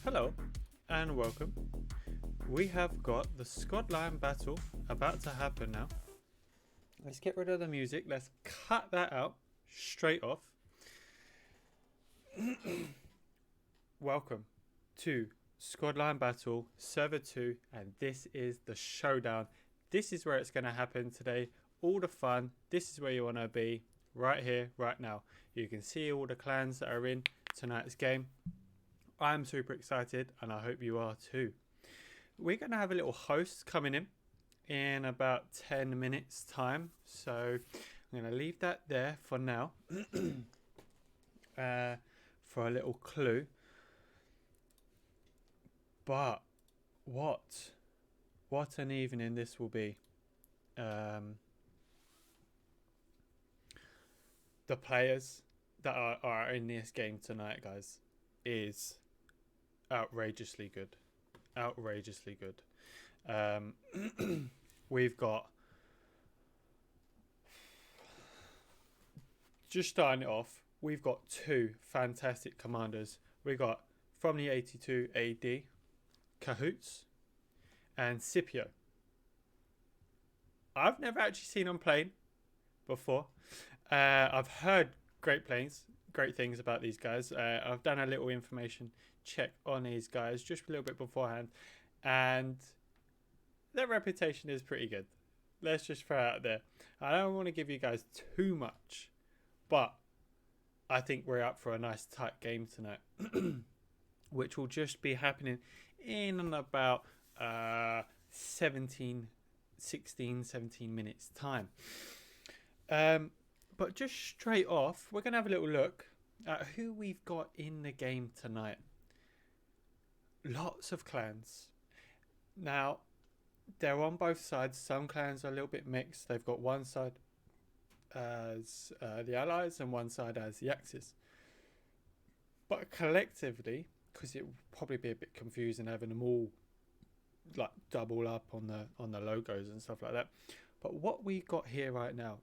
Hello and welcome. We have got the Scotland battle about to happen now. Let's get rid of the music. Let's cut that out straight off. Welcome to Scotland Battle Server 2, and this is the showdown. This is where it's going to happen today. All the fun. This is where you want to be, right here, right now. You can see all the clans that are in tonight's game. I'm super excited, and I hope you are too. We're going to have a little host coming in about 10 minutes time, so I'm going to leave that there for now. For a little clue. But what an evening this will be. The players that are in this game tonight, guys, is outrageously good. Outrageously good. We've got, just starting it off, we've got two fantastic commanders. We got from the 82 AD, Cahoots and Scipio. I've never actually seen them playing before. I've heard great things about these guys. I've done a little information check on these guys just a little bit beforehand, and their reputation is pretty good. Let's just throw it out there. I don't want to give you guys too much, but I think we're up for a nice tight game tonight, which will just be happening in and about 16, 17 minutes time. But just straight off, we're going to have a little look at who we've got in the game tonight. Lots of clans. Now, they're on both sides. Some clans are a little bit mixed. They've got one side as the Allies and one side as the Axis. But collectively, because it will probably be a bit confusing having them all like double up on the logos and stuff like that. But what we got here right now,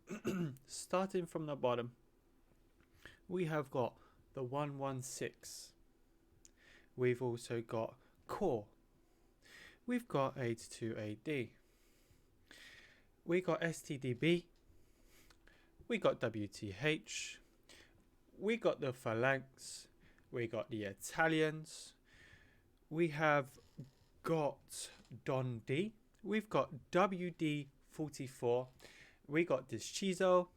starting from the bottom, we have got the 116. We've also got Core. We've got 82 AD. We got STDB. We got WTH. We got the Phalanx. We got the Italians. We have got Don D. We've got WD44. We got Dischizo,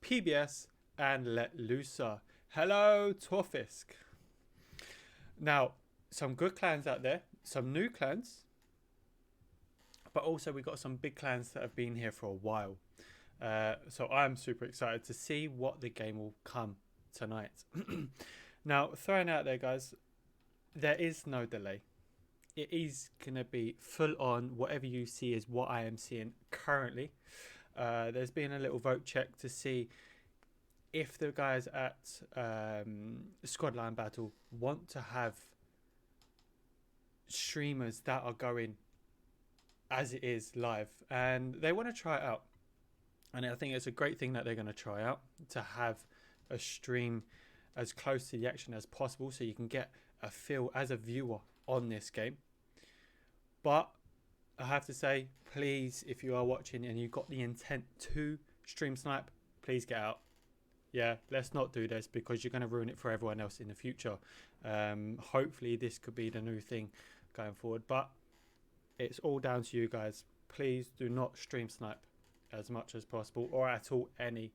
PBS, and Let Looser. Hello, Torfisk. Now, some good clans out there, some new clans, but also we got some big clans that have been here for a while. So I'm super excited to see what the game will come tonight. Now, throwing out there, guys, there is no delay. It is going to be full on. Whatever you see is what I am seeing currently. There's been a little vote check to see if the guys at Scotland Battle want to have streamers that are going as it is live, and they want to try it out. And I think it's a great thing that they're going to try out, to have a stream as close to the action as possible so you can get a feel as a viewer on this game. But I have to say, please, if you are watching and you've got the intent to stream snipe, please get out. Yeah, let's not do this because you're going to ruin it for everyone else in the future. Hopefully this could be the new thing going forward, but it's all down to you guys. Please do not stream snipe as much as possible, or at all. Any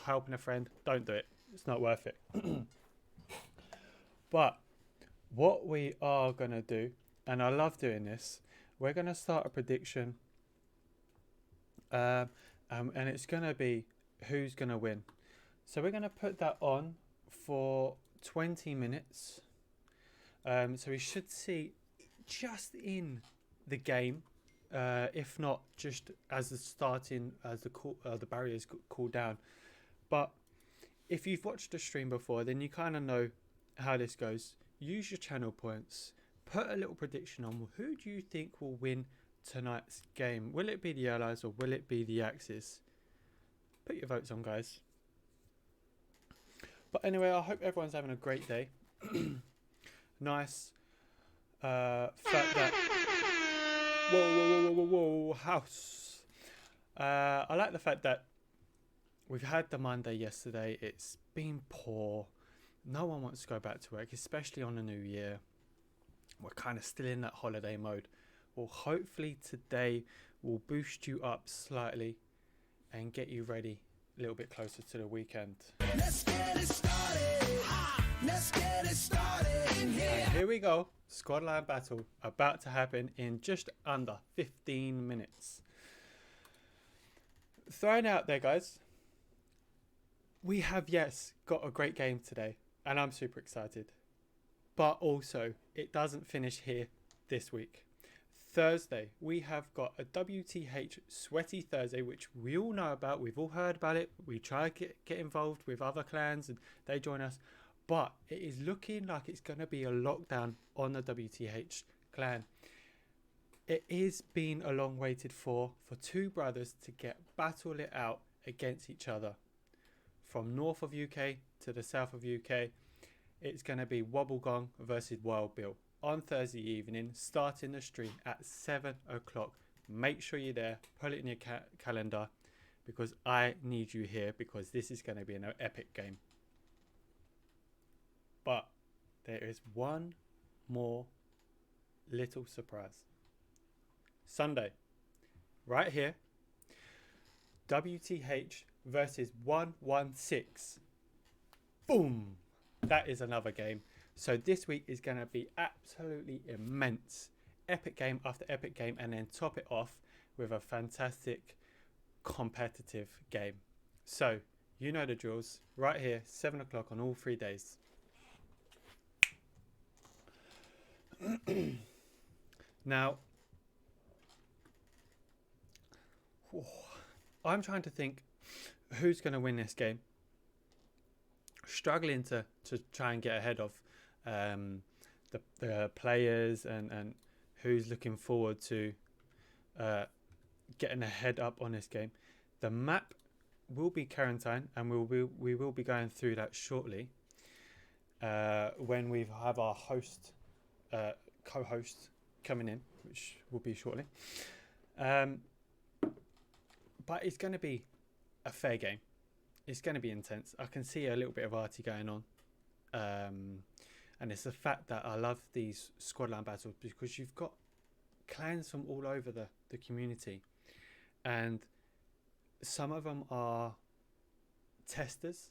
helping a friend, don't do it. It's not worth it. But what we are going to do, and I love doing this, we're going to start a prediction, and it's going to be who's going to win. So we're going to put that on for 20 minutes. So we should see just in the game, if not just as the barriers cool down. But if you've watched the stream before, then you kind of know how this goes. Use your channel points. Put a little prediction on who do you think will win tonight's game. Will it be the Allies or will it be the Axis? Put your votes on, guys. But anyway, I hope everyone's having a great day. Nice Fact that whoa, house. I like the fact that we've had the Monday yesterday. It's been poor. No one wants to go back to work, especially on the new year. We're kind of still in that holiday mode. Well, hopefully today will boost you up slightly and get you ready a little bit closer to the weekend. Let's get it started. Let's get it started. Here we go. Squad line battle about to happen in just under 15 minutes. Throwing out there, guys. We have, yes, got a great game today, and I'm super excited. But also, it doesn't finish here this week. Thursday, we have got a WTH Sweaty Thursday, which we all know about. We've all heard about it. We try to get involved with other clans, and they join us. But it is looking like it's going to be a lockdown on the WTH clan. It is been a long waited for two brothers to get battle it out against each other. From north of UK to the south of UK, it's going to be Wobblegong versus Wild Bill on Thursday evening, starting the stream at 7 o'clock. Make sure you're there, put it in your calendar, because I need you here, because this is going to be an epic game. But there is one more little surprise. Sunday, right here, WTH versus 116. Boom! That is another game. So this week is going to be absolutely immense. Epic game after epic game, and then top it off with a fantastic competitive game. So, you know the drills. Right here, 7 o'clock on all 3 days. Now, I'm trying to think who's going to win this game. Struggling to try and get ahead of the players and who's looking forward to getting a head up on this game. The map will be quarantine, and we will be going through that shortly when we have our co-host coming in, which will be shortly. But it's going to be a fair game. It's going to be intense. I can see a little bit of arty going on. And it's the fact that I love these squad line battles, because you've got clans from all over the community. And some of them are testers,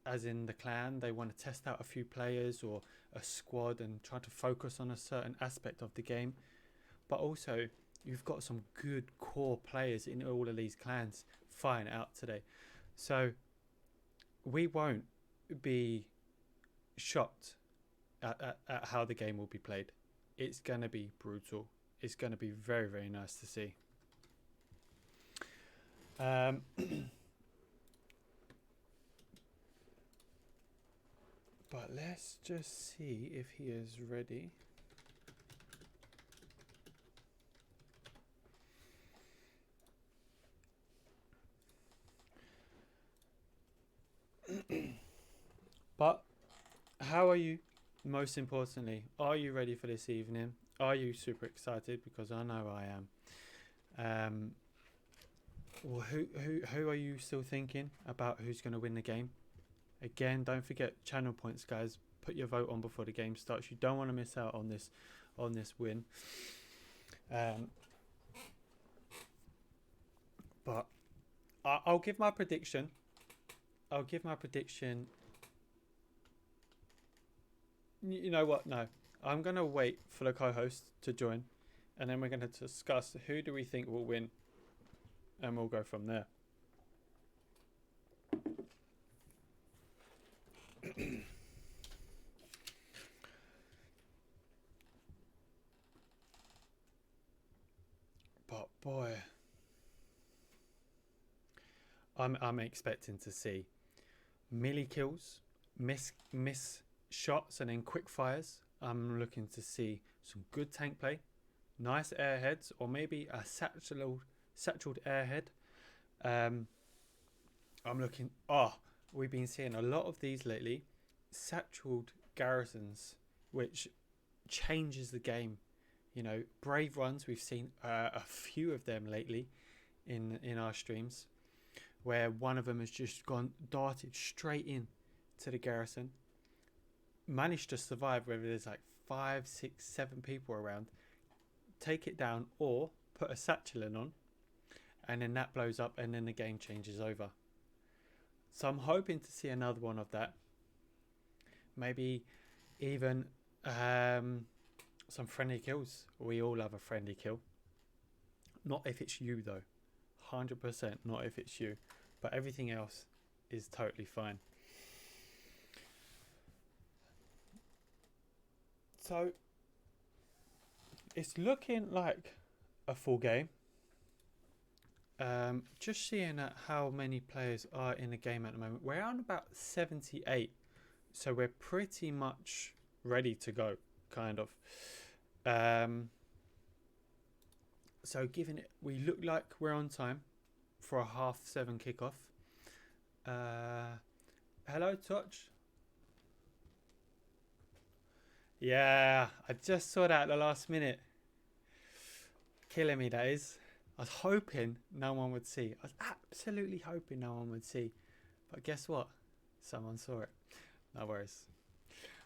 as in the clan. They want to test out a few players or a squad and try to focus on a certain aspect of the game. But also, you've got some good core players in all of these clans fighting out today. So we won't be shocked at how the game will be played. It's going to be brutal. It's going to be very, very nice to see. But let's just see if he is ready. But how are you? Most importantly, are you ready for this evening? Are you super excited? Because I know I am. Well, who are you still thinking about who's going to win the game? Again, don't forget channel points, guys. Put your vote on before the game starts. You don't want to miss out on this win. But I'll give my prediction. You know what? No, I'm going to wait for the co-host to join, and then we're going to discuss who do we think will win, and we'll go from there. But boy, I'm expecting to see melee kills, miss shots, and then quick fires. I'm looking to see some good tank play, nice airheads, or maybe a satcheled airhead. I'm looking. We've been seeing a lot of these lately, satcheled garrisons, which changes the game. You know, brave runs, we've seen a few of them lately in our streams, where one of them has just darted straight in to the garrison, managed to survive, whether there's like 5, 6, 7 people around, take it down, or put a satchel on, and then that blows up, and then the game changes over. So I'm hoping to see another one of that. Maybe even some friendly kills. We all love a friendly kill. Not if it's you though. 100% not if it's you. But everything else is totally fine. So it's looking like a full game. Just seeing at how many players are in the game at the moment. We're on about 78. So we're pretty much ready to go, kind of. So given it, we look like we're on time for a 7:30 kickoff. Hello, Touch. Yeah, I just saw that at the last minute. Killing me, that is. I was hoping no one would see. I was absolutely hoping no one would see. But guess what? Someone saw it. No worries.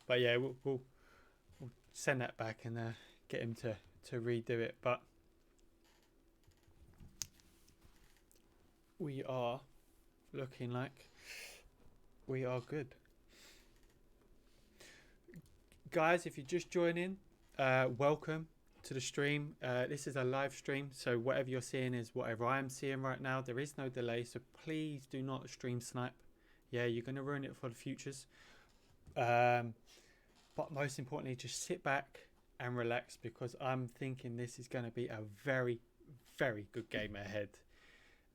But yeah, we'll send that back and get him to redo it. But we are looking like we are good. Guys, if you're just joining, welcome to the stream. This is a live stream, so whatever you're seeing is whatever I'm seeing right now. There is no delay, so please do not stream snipe. Yeah, you're going to ruin it for the futures. But most importantly, just sit back and relax, because I'm thinking this is going to be a very, very good game ahead.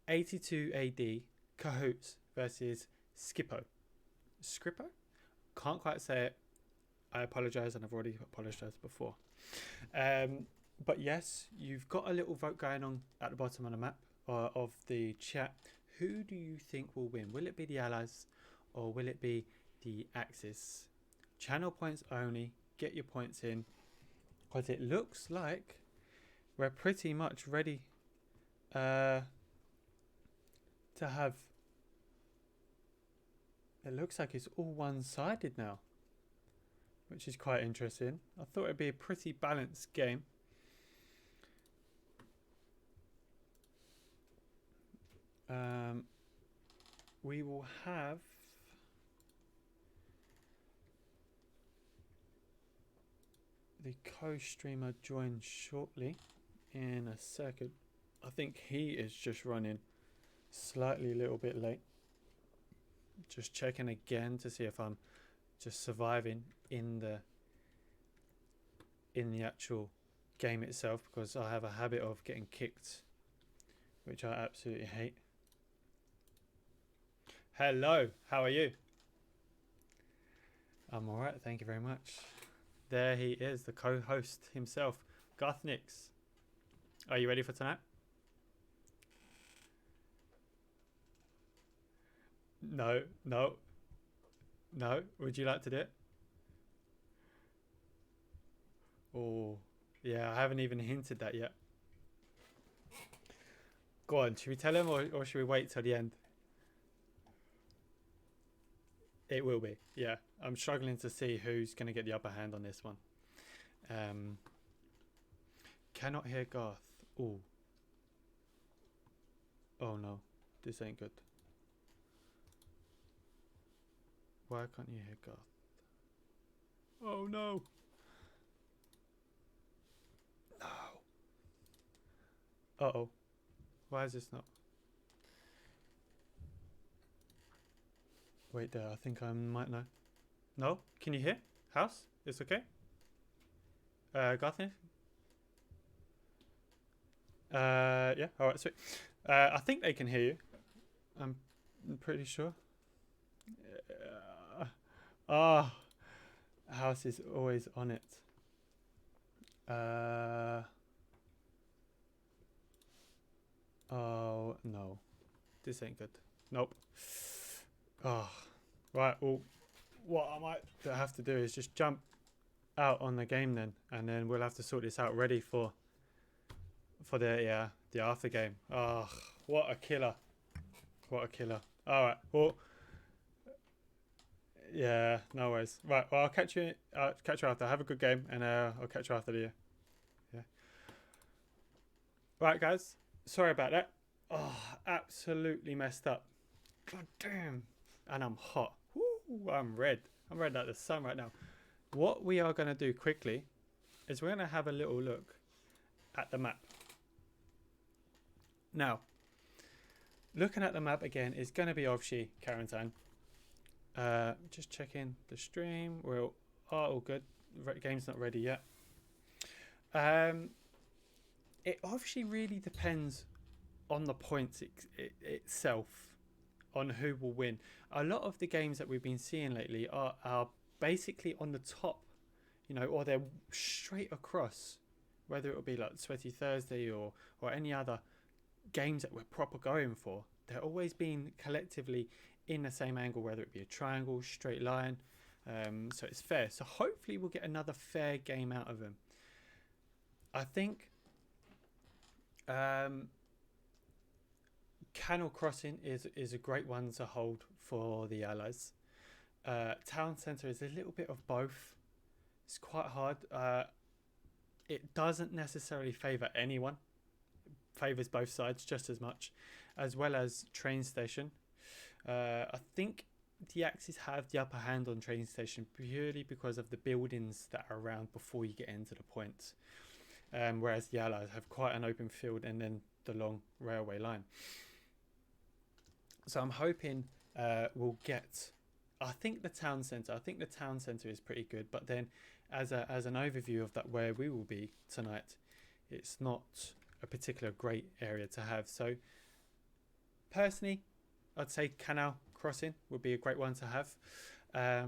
82 AD Cahoots versus Skippo. Can't quite say it. I apologise, and I've already apologised before. But yes, you've got a little vote going on at the bottom of the map of the chat. Who do you think will win? Will it be the Allies or will it be the Axis? Channel points only. Get your points in, because it looks like we're pretty much ready to have. It looks like it's all one-sided now, which is quite interesting. I thought it'd be a pretty balanced game. We will have the co-streamer join shortly in a second. I think he is just running slightly a little bit late. Just checking again to see if I'm just surviving in the actual game itself, because I have a habit of getting kicked, which I absolutely hate. Hello, how are you? I'm alright, thank you very much. There he is, the co-host himself, Gothnix. Are you ready for tonight? No. Would you like to do it? Oh, yeah, I haven't even hinted that yet. Go on, should we tell him or should we wait till the end? It will be, yeah. I'm struggling to see who's going to get the upper hand on this one. Cannot hear Garth. Oh. Oh no, this ain't good. Why can't you hear Garth? Oh no. No. Uh-oh. Why is this not? Wait there, I think I might know. No? Can you hear? House? It's okay? Garth? Yeah, alright, sweet. I think they can hear you. I'm pretty sure. House is always on it. Oh no, this ain't good. Nope. Oh, right. Well, what I might have to do is just jump out on the game then, and then we'll have to sort this out ready for the after game. Oh, what a killer! What a killer! All right, well, yeah, no worries. Right, well, I'll catch you. Catch you after. Have a good game, and I'll catch you after the. Yeah. Right, guys. Sorry about that. Oh, absolutely messed up. God damn. And I'm hot. Woo, I'm red. I'm red like the sun right now. What we are going to do quickly is we're going to have a little look at the map. Now, looking at the map again is going to be obviously quarantine. Just checking the stream. We're all good. Game's not ready yet. It obviously really depends on the points itself, on who will win. A lot of the games that we've been seeing lately are basically on the top, or they're straight across, whether it will be like Sweaty Thursday or any other games that we're proper going for. They're always being collectively in the same angle, whether it be a triangle, straight line, so it's fair. So hopefully we'll get another fair game out of them. I think Canal Crossing is a great one to hold for the Allies. Town Centre is a little bit of both. It's quite hard. It doesn't necessarily favour anyone. It favours both sides just as much, as well as Train Station. I think the Axis have the upper hand on Train Station purely because of the buildings that are around before you get into the points. Whereas the Allies have quite an open field and then the long railway line. So I'm hoping we'll get, I think the town centre is pretty good, but then as an overview of that where we will be tonight, it's not a particular great area to have. So personally, I'd say Canal Crossing would be a great one to have.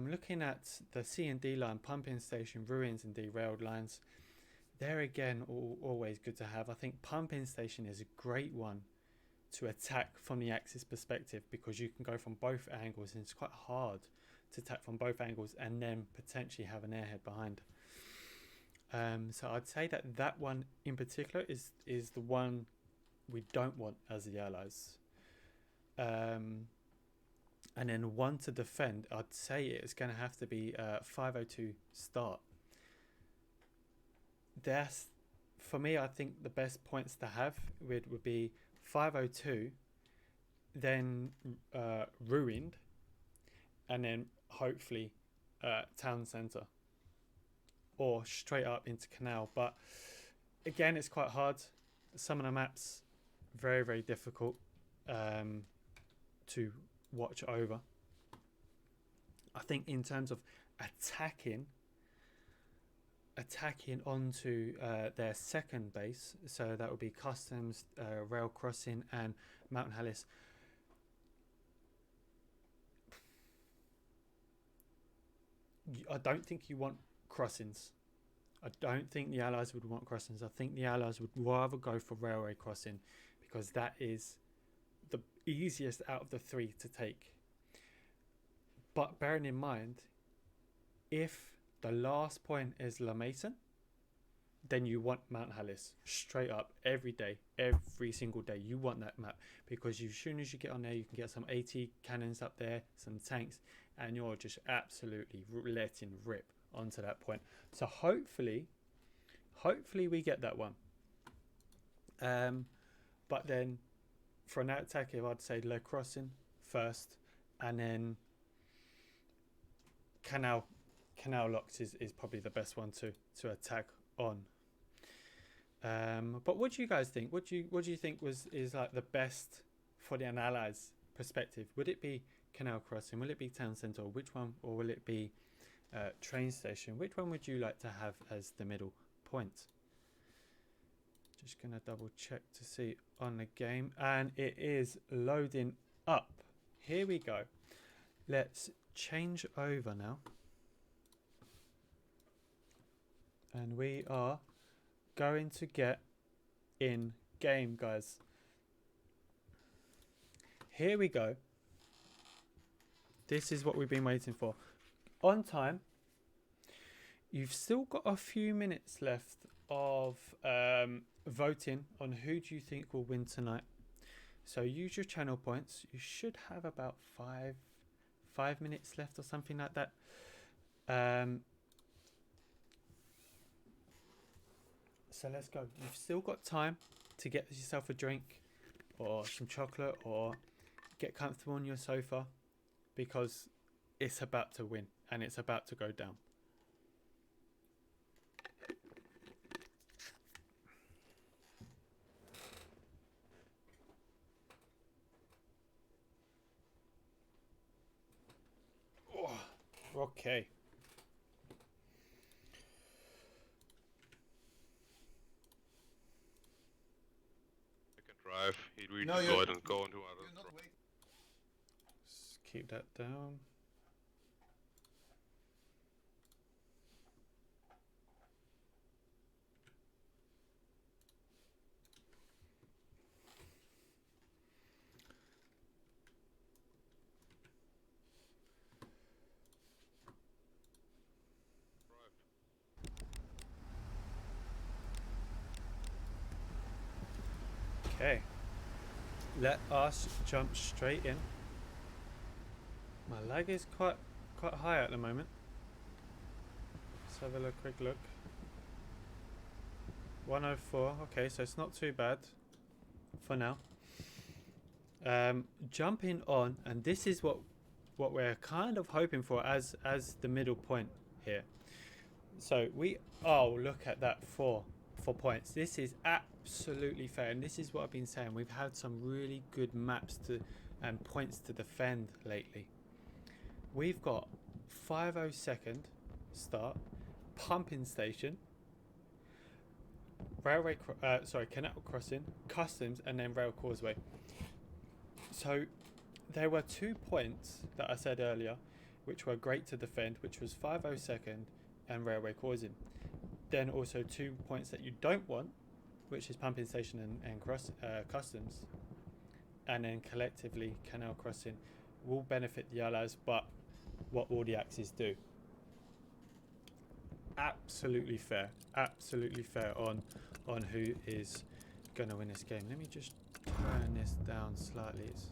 Looking at the C and D line, pumping station, ruins and derailed lines, they're again always good to have. I think pumping station is a great one to attack from the Axis perspective because you can go from both angles and it's quite hard to attack from both angles and then potentially have an airhead behind. So I'd say that one in particular is the one we don't want as the Allies. And then one to defend, I'd say it's going to have to be 502 start. That's, for me, I think the best points to have would be 502, then ruined, and then hopefully town centre or straight up into canal. But again, it's quite hard. Some of the maps very, very difficult to watch over. I think in terms of attacking onto their second base, so that would be customs, rail crossing and Mountain Hallis. I don't think you want crossings. I don't think the Allies would want crossings. I think the Allies would rather go for railway crossing because that is the easiest out of the three to take. But bearing in mind, if the last point is La Mason, then you want Mount Hallis straight up every day, every single day. You want that map because as soon as you get on there, you can get some AT cannons up there, some tanks, and you're just absolutely letting rip onto that point. So hopefully we get that one. But then for an attack, I'd say Le Crossing first, and then Canal Locks is probably the best one to attack on. But what do you guys think? What do you think is like the best for the Allies perspective? Would it be Canal Crossing? Will it be Town Centre? Or which one? Or will it be Train Station? Which one would you like to have as the middle point? Just gonna double check to see on the game, and it is loading up. Here we go. Let's change over now, and we are going to get in game, guys. Here we go. This is what we've been waiting for. On time. You've still got a few minutes left of voting on who do you think will win tonight. So use your channel points. You should have about five minutes left or something like that. So let's go. You've still got time to get yourself a drink or some chocolate or get comfortable on your sofa, because it's about to win and it's about to go down. Oh, okay. Drive. He'd redeployed and go into other. Just keep that down. Okay, let us jump straight in. My lag is quite high at the moment. Let's have a quick look. 104. Okay, so it's not too bad for now. Jumping on, and this is what we're kind of hoping for as the middle point here. So look at that, 4 points. This is absolutely fair, and this is what I've been saying. We've had some really good maps and points to defend lately. We've got 502nd start, pumping station, canal crossing, customs, and then rail causeway. So there were 2 points that I said earlier which were great to defend, which was 502nd and railway crossing. Then also 2 points that you don't want, which is pumping station and customs. And then collectively, canal crossing will benefit the Allies, but what will the Axis do? Absolutely fair on who is going to win this game. Let me just turn this down slightly. It's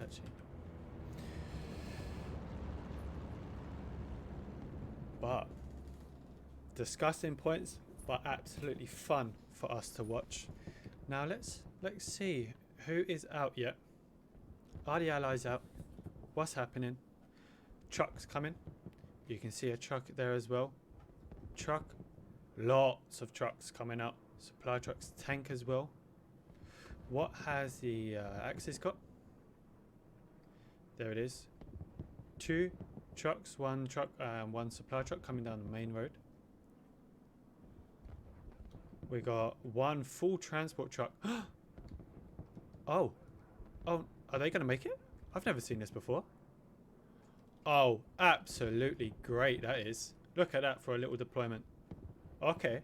actually, but disgusting points, but absolutely fun for us to watch. Now let's see who is out yet. Are the Allies out? What's happening? Trucks coming. You can see a truck there as well. Truck, lots of trucks coming up. Supply trucks, tank as well. What has the Axis got? There it is. 2 trucks, 1 truck, 1 supply truck coming down the main road. We got 1 full transport truck. Oh, are they going to make it? I've never seen this before. Oh, absolutely great that is. Look at that for a little deployment. Okay.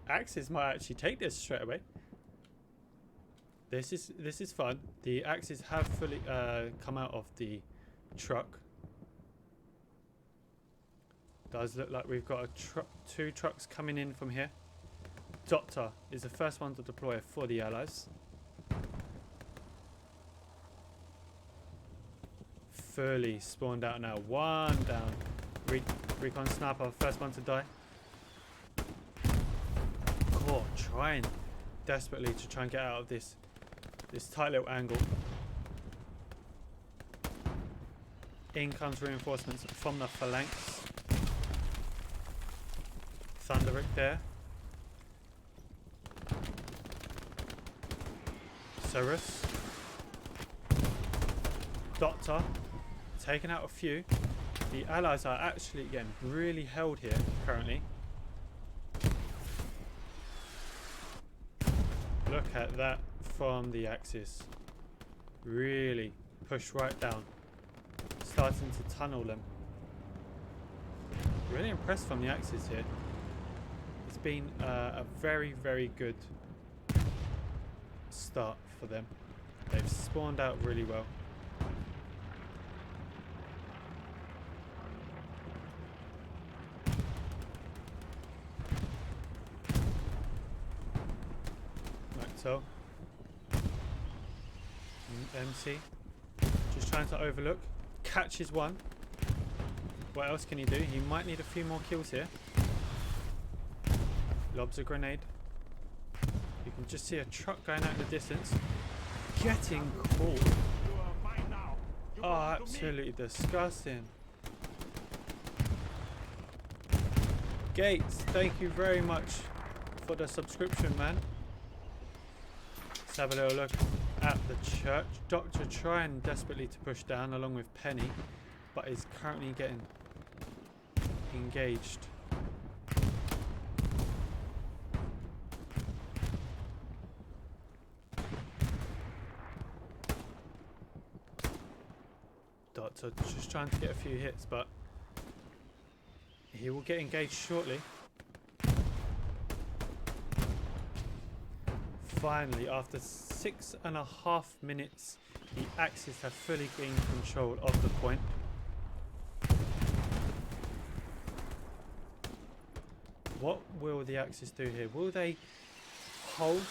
Axis might actually take this straight away. This is fun. The Axis have fully come out of the truck. Does look like we've got 2 trucks coming in from here. Doctor is the first one to deploy for the Allies. Fully spawned out now. 1 down. Recon sniper, first one to die. Core trying desperately to try and get out of this tight little angle. In comes reinforcements from the phalanx. Thunderic there. Cyrus. Doctor. Taking out a few. The Allies are actually, again, really held here currently. Look at that from the Axis. Really pushed right down. Starting to tunnel them. Really impressed from the Axis here. It's been a very, very good start for them. They've spawned out really well. So, MC just trying to overlook. Catches one. What else can he do? He might need a few more kills here. Lobs a grenade. You can just see a truck going out in the distance. Getting caught. Oh, absolutely disgusting. Gates, thank you very much for the subscription, man. Let's have a little look at the church. Doctor trying desperately to push down along with Penny, but is currently getting engaged. Doctor just trying to get a few hits, but he will get engaged shortly. Finally, after 6.5 minutes, the Axis have fully gained control of the point. What will the Axis do here? Will they hold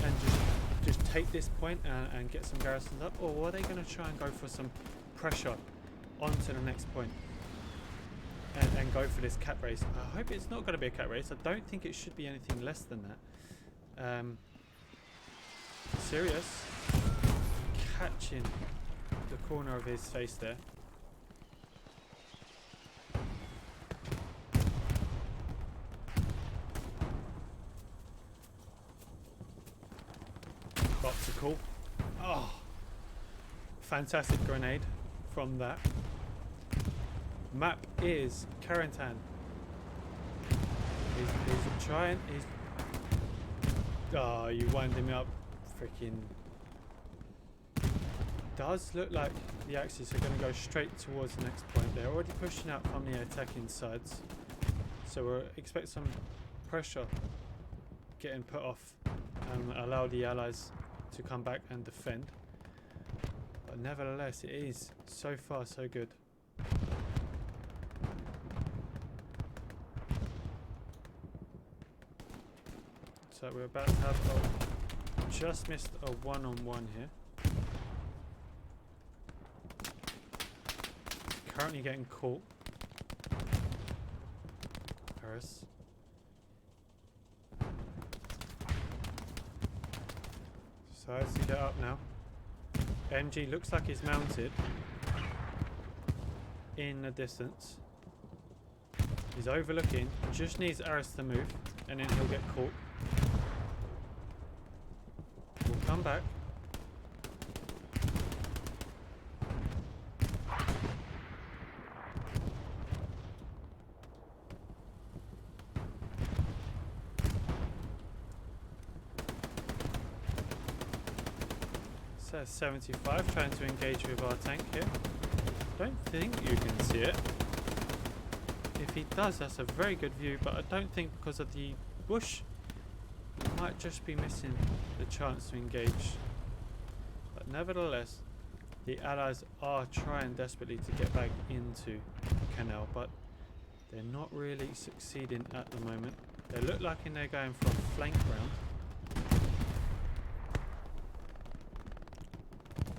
and just take this point and get some garrisons up, or are they going to try and go for some pressure onto the next point and go for this cat race? I hope it's not going to be a cat race. I don't think it should be anything less than that. Serious catching the corner of his face there. Optical. Oh, fantastic grenade from that. Map is Carentan. He's trying. Oh, you wind him up. Freaking. Does look like the Axis are going to go straight towards the next point. They're already pushing out from the attacking sides, so we'll expect some pressure getting put off and allow the Allies to come back and defend. But nevertheless, it is so far so good. So we're about to have just missed a one-on-one here. Currently getting caught. Paris. Decides to get up now. MG looks like he's mounted in the distance. He's overlooking. Just needs Aris to move, and then he'll get caught. We'll come back. So 75 trying to engage with our tank here. Don't think you can see it. If he does, that's a very good view, but I don't think because of the bush, he might just be missing the chance to engage. But nevertheless, the Allies are trying desperately to get back into Canal, but they're not really succeeding at the moment. They look like they're going for a flank round.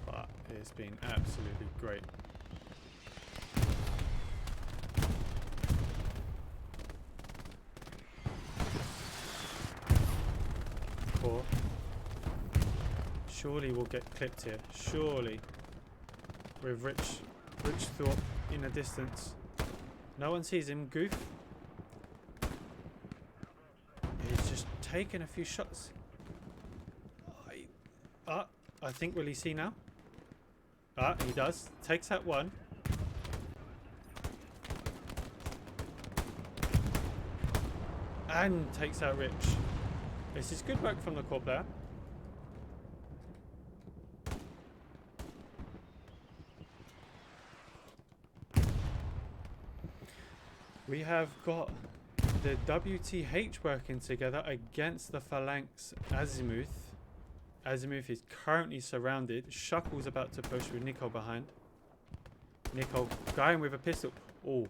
But it's been absolutely great. Surely we'll get clipped here. Surely. With Rich Thorpe in the distance. No one sees him. Goof. He's just taking a few shots. I think, will he see now? He does. Takes that one. And takes out Rich. This is good work from the core player. We have got the WTH working together against the Phalanx Azimuth. Azimuth is currently surrounded. Shuckle's about to push with Nico behind. Nico going with a pistol. Oh,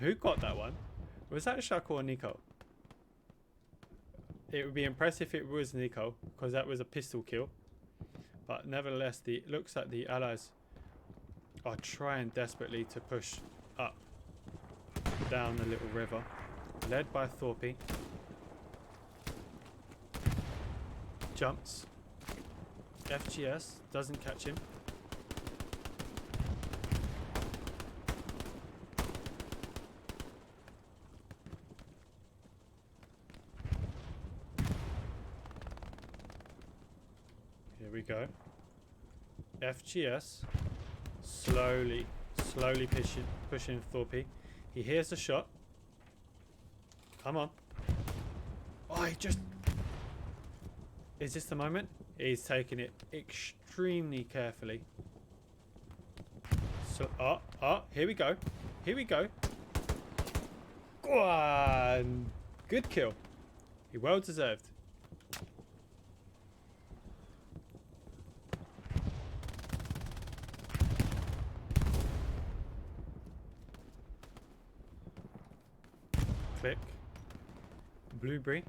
who got that one? Was that Shuckle or Nico? It would be impressive if it was Nico, because that was a pistol kill. But nevertheless, it looks like the Allies are trying desperately to push up down the little river, led by Thorpe. Jumps. FGS doesn't catch him. Here we go. FGS slowly pushing Thorpe. He hears a shot. Come on. Oh, he just... Is this the moment? He's taking it extremely carefully. So, here we go. Here we go. Go on. Good kill. He well deserved. Click. Blueberry.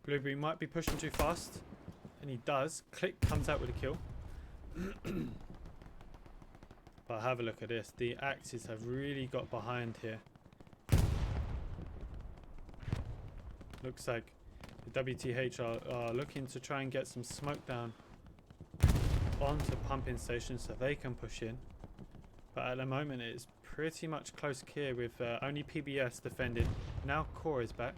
Blueberry might be pushing too fast. And he does. Click comes out with a kill. But have a look at this. The Axis have really got behind here. Looks like the WTH are looking to try and get some smoke down onto pumping stations so they can push in. But at the moment it's pretty much close here with only PBS defending. Now Core is back.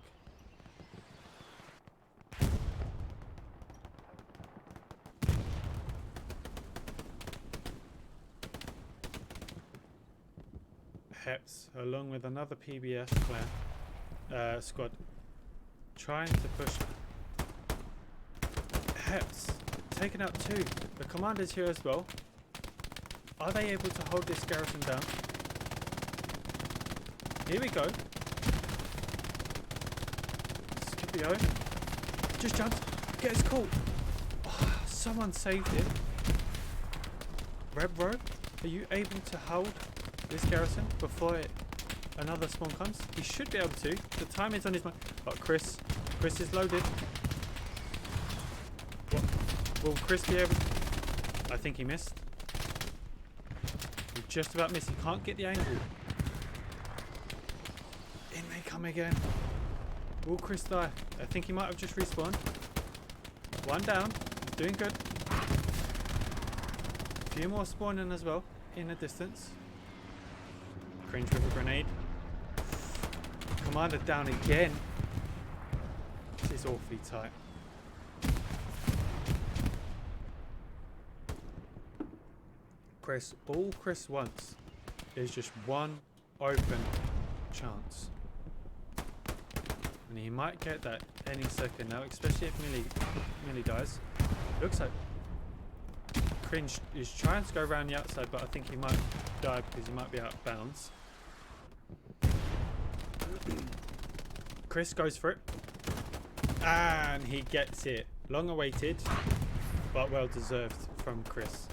Heps along with another PBS clan squad trying to push. Heps taken out 2. The commander's here as well. Are they able to hold this garrison down? Here we go. Scipio just jumps. Get his call. Oh, someone saved it. Red Row, are you able to hold this garrison before another spawn comes? He should be able to. The time is on his mind. But Chris is loaded. What? Will Chris be able? I think he missed. He just about missed. He can't get the angle. In they come again. Will Chris die? I think he might have just respawned. 1 down. He's doing good. A few more spawning as well in the distance. Cringe with a grenade. Commander down again. This is awfully tight. All Chris wants is just one open chance. And he might get that any second now, especially if Millie dies. Looks like Cringe is trying to go around the outside, but I think he might die because he might be out of bounds. Chris goes for it. And he gets it. Long awaited, but well deserved from Chris.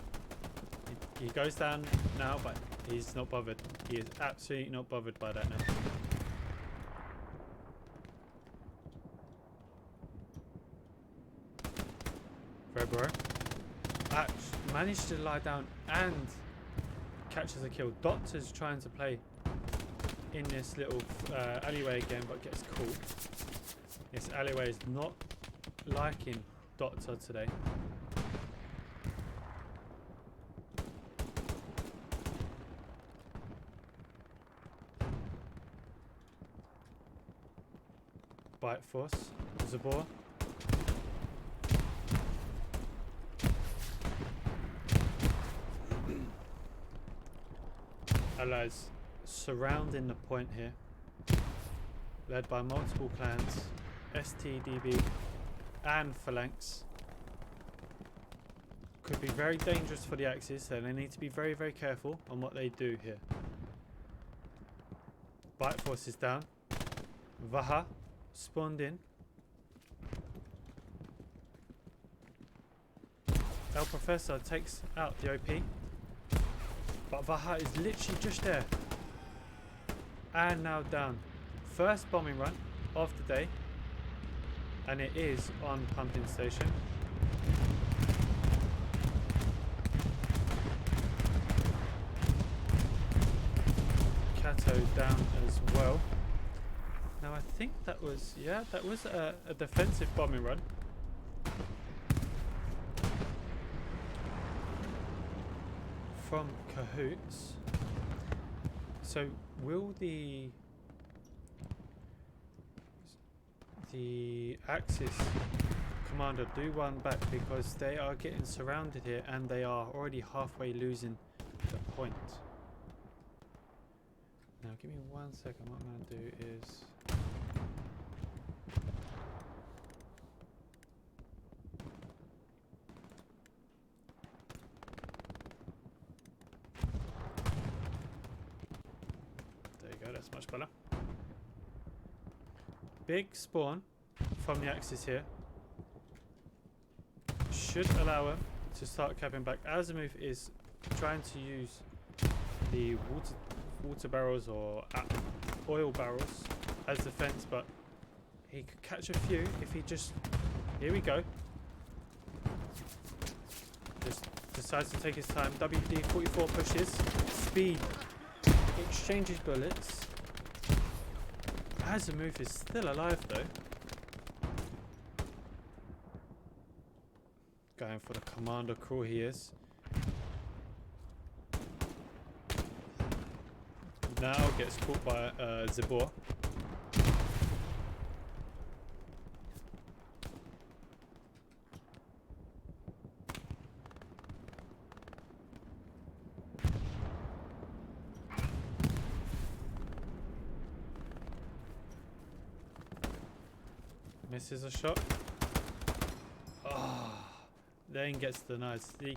He goes down now, but he's not bothered. He is absolutely not bothered by that now. February managed to lie down and catches a kill. Doctor's trying to play in this little alleyway again, but gets caught. This alleyway is not liking Doctor today. Bite Force, Zabor. Allies surrounding the point here, led by multiple clans, STDB and Phalanx. Could be very dangerous for the Axis, so they need to be very, very careful on what they do here. Bite Force is down. Vaha spawned in. El Professor takes out the OP. But Vaha is literally just there. And now down. First bombing run of the day. And it is on pumping station. Cato down as well. Now I think that was, yeah, that was a defensive bombing run. From Cahoots. So will the Axis commander do one back, because they are getting surrounded here and they are already halfway losing the point. Now give me 1 second. What I'm going to do is there you go, that's much better. Big spawn from the Axis here should allow him to start capping back. Azimuth is trying to use the water barrels or oil barrels as defense, but he could catch a few if he just, here we go, just decides to take his time. WD-44 pushes, speed, exchanges bullets. Azimuth is still alive though. Going for the commander crawl he is. Now gets caught by Zabor. Misses a shot. Oh, then gets denied. See,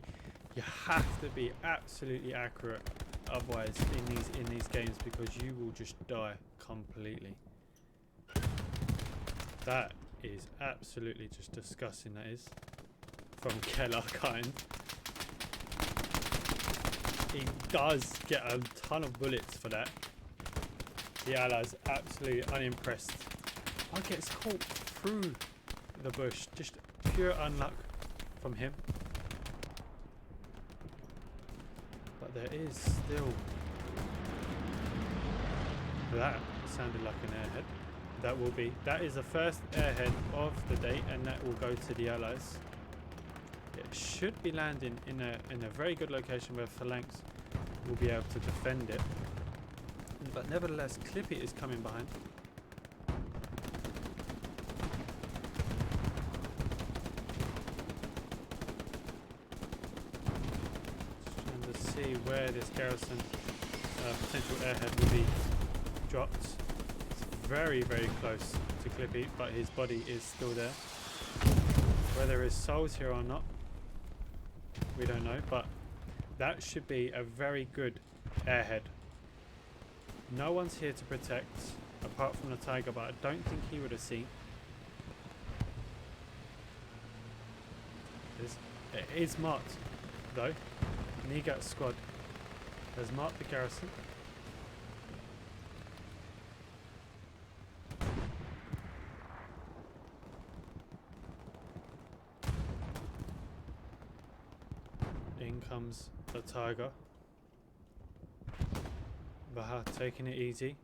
you have to be absolutely accurate, otherwise in these games, because you will just die completely. That is absolutely just disgusting. That is from Keller kind. He does get a ton of bullets for that. The Allies absolutely unimpressed. Oh, gets caught through the bush. Just pure unluck from him. But there is still... That sounded like an airhead. That will be... That is the first airhead of the day, and that will go to the Allies. It should be landing in a very good location where Phalanx will be able to defend it. But nevertheless, Clippy is coming behind. See where this garrison potential airhead will be dropped. It's very, very close to Clippy, but his body is still there. Whether his soul's here or not, we don't know, but that should be a very good airhead. No one's here to protect apart from the Tiger, but I don't think he would have seen. It is marked though. Nigat squad has marked the garrison. In comes the Tiger. Baha taking it easy.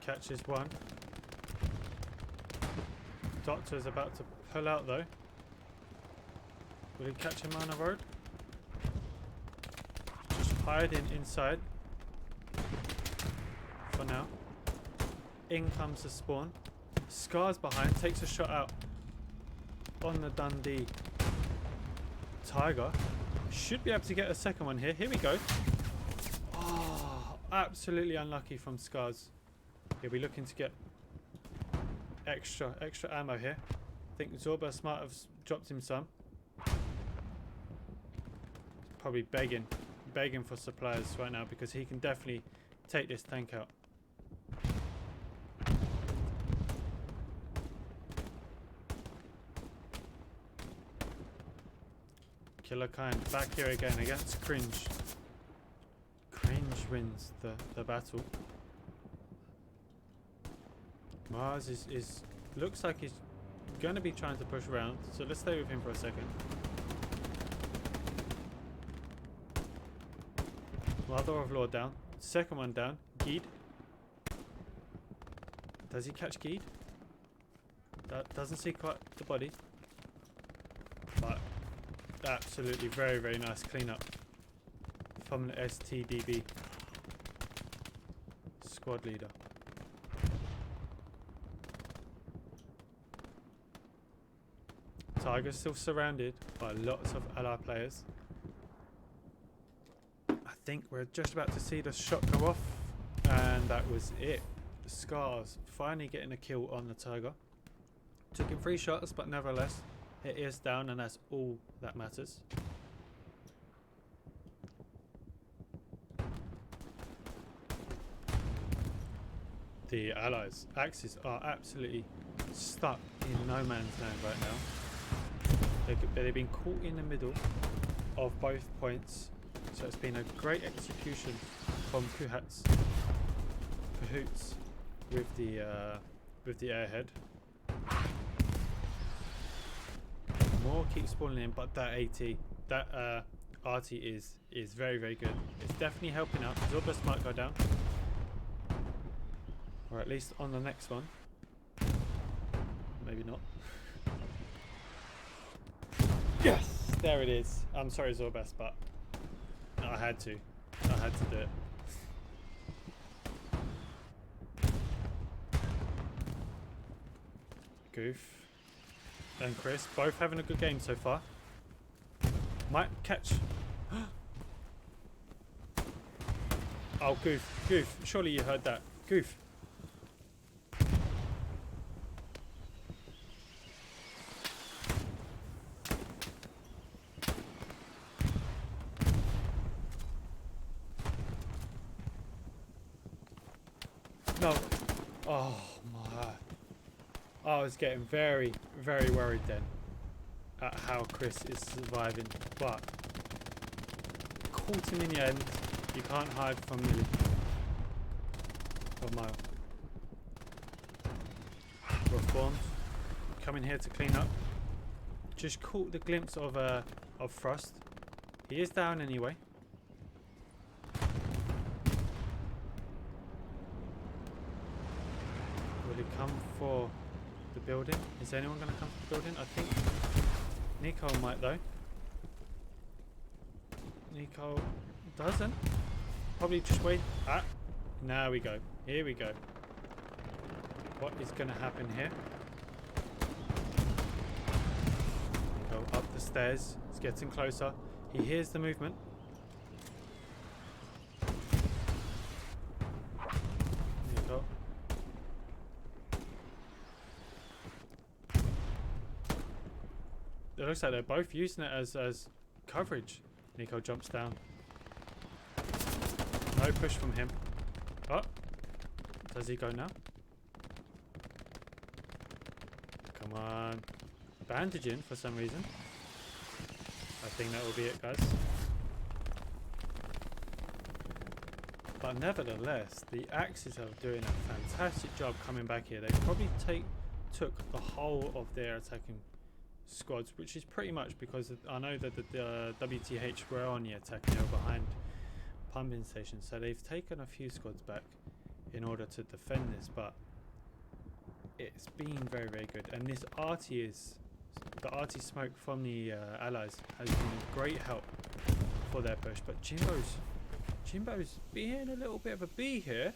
Catches one. Doctor is about to pull out though. Will he catch him on the road? Just hiding inside for now. In comes the spawn. Scars behind, takes a shot out on the Dundee Tiger. Should be able to get a second one here. Here we go. Oh, absolutely unlucky from Scars. He'll be looking to get extra ammo here. I think Zorba might have dropped him some. Probably begging for supplies right now, because he can definitely take this tank out. Killer Kind back here again against Cringe. Cringe wins the battle. Mars is looks like he's going to be trying to push around, so let's stay with him for a second. Mother of Lord down. Second one down. Geed. Does he catch Geed? That doesn't see quite the body. But absolutely very, very nice cleanup from the STDB squad leader. Tiger's still surrounded by lots of ally players. I think we're just about to see the shot go off, and that was it. The Scars finally getting a kill on the Tiger. Took him 3 shots, but nevertheless, it is down, and that's all that matters. The Allies' Axis are absolutely stuck in no man's land right now. They've been caught in the middle of both points, so it's been a great execution from Cahoots with the airhead. More keeps spawning in, but that RT is very, very good. It's definitely helping out. Zorbus might go down, or at least on the next one. Maybe not. Yes, there it is. I'm sorry, Zorbus, but I had to do it. Goof and Chris both having a good game so far. Might catch. Oh, Goof, surely you heard that. Goof. No. Oh my. I was getting very, very worried then at how Chris is surviving, but caught him in the end. You can't hide from Millie or Mile. Reformed coming here to clean up. Just caught the glimpse of Frost. He is down anyway. Will he come for the building? Is anyone going to come to the building? I think Nico might though. Nico doesn't. Probably just wait. Ah, now we go. Here we go. What is going to happen here? Go up the stairs. It's getting closer. He hears the movement. Nico. It looks like they're both using it as coverage. Nico jumps down. No push from him. Oh, does he go now? Come on. Bandaging for some reason. I think that will be it, guys. But nevertheless, the Axis are doing a fantastic job coming back here. They probably took the whole of their attacking squads, which is pretty much because I know that the WTH were on the attack, they were behind pumping stations, so they've taken a few squads back in order to defend this, but it's been very, very good. And this the RT smoke from the Allies has been a great help for their push, but Jimbo's being a little bit of a bee here.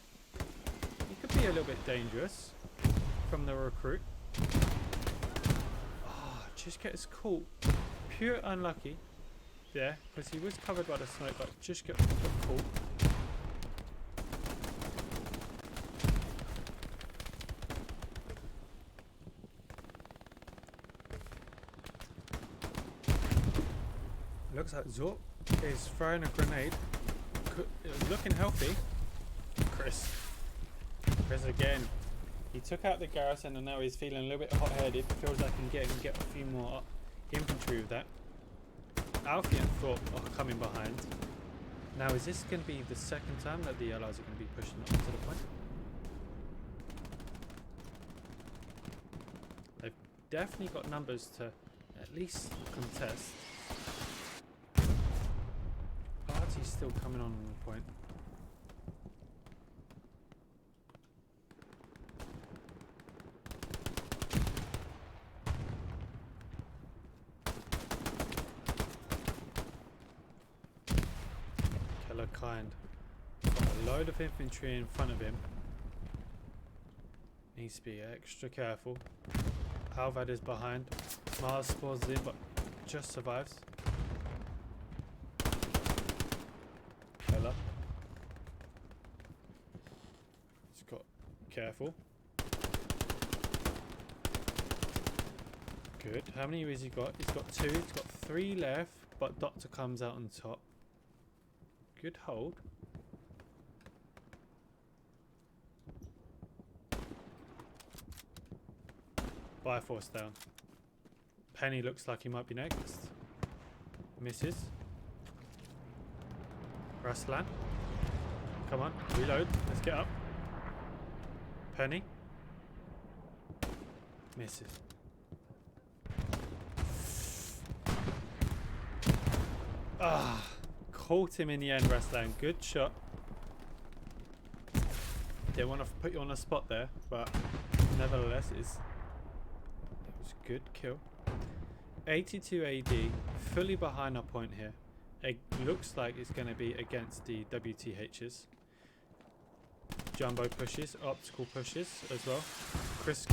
He could be a little bit dangerous from the recruit. Just gets caught. Pure unlucky there, because he was covered by the smoke, but just got caught. Looks like Zorp is throwing a grenade. Looking healthy. Chris again. He took out the garrison and now he's feeling a little bit hot-headed. Feels like he can get a few more infantry with that. Alfie and Thorpe are coming behind. Now, is this going to be the second time that the Allies are going to be pushing up to the point? definitely got numbers to at least contest. Artie's still coming on the point. Kind. Got a load of infantry in front of him. Needs to be extra careful. Halvad is behind. Mars spawns in but just survives. Hella. He's got careful. Good. How many has he got? He's got 2. He's got 3 left, but Doctor comes out on top. Good hold. Bifrost down. Penny looks like he might be next. Misses. Raslan. Come on, reload. Let's get up. Penny. Misses. Ah. Caught him in the end, Raslan. Good shot. Didn't want to put you on a spot there, but nevertheless, it was a good kill. 82 AD, fully behind our point here. It looks like it's going to be against the WTHs. Jumbo pushes, optical pushes as well. Chris,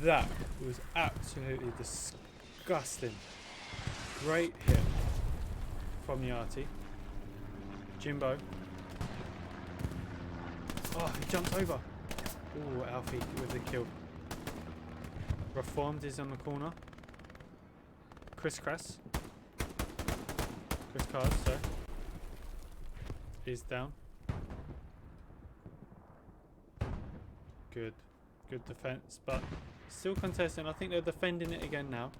that was absolutely disgusting. Great hit from the arty. Jimbo. Oh, he jumped over. Oh, Alfie with the kill. Reformed is on the corner. Chris Crass. Chris Cars, sorry. Is down. Good. Good defense, but still contesting. I think they're defending it again now.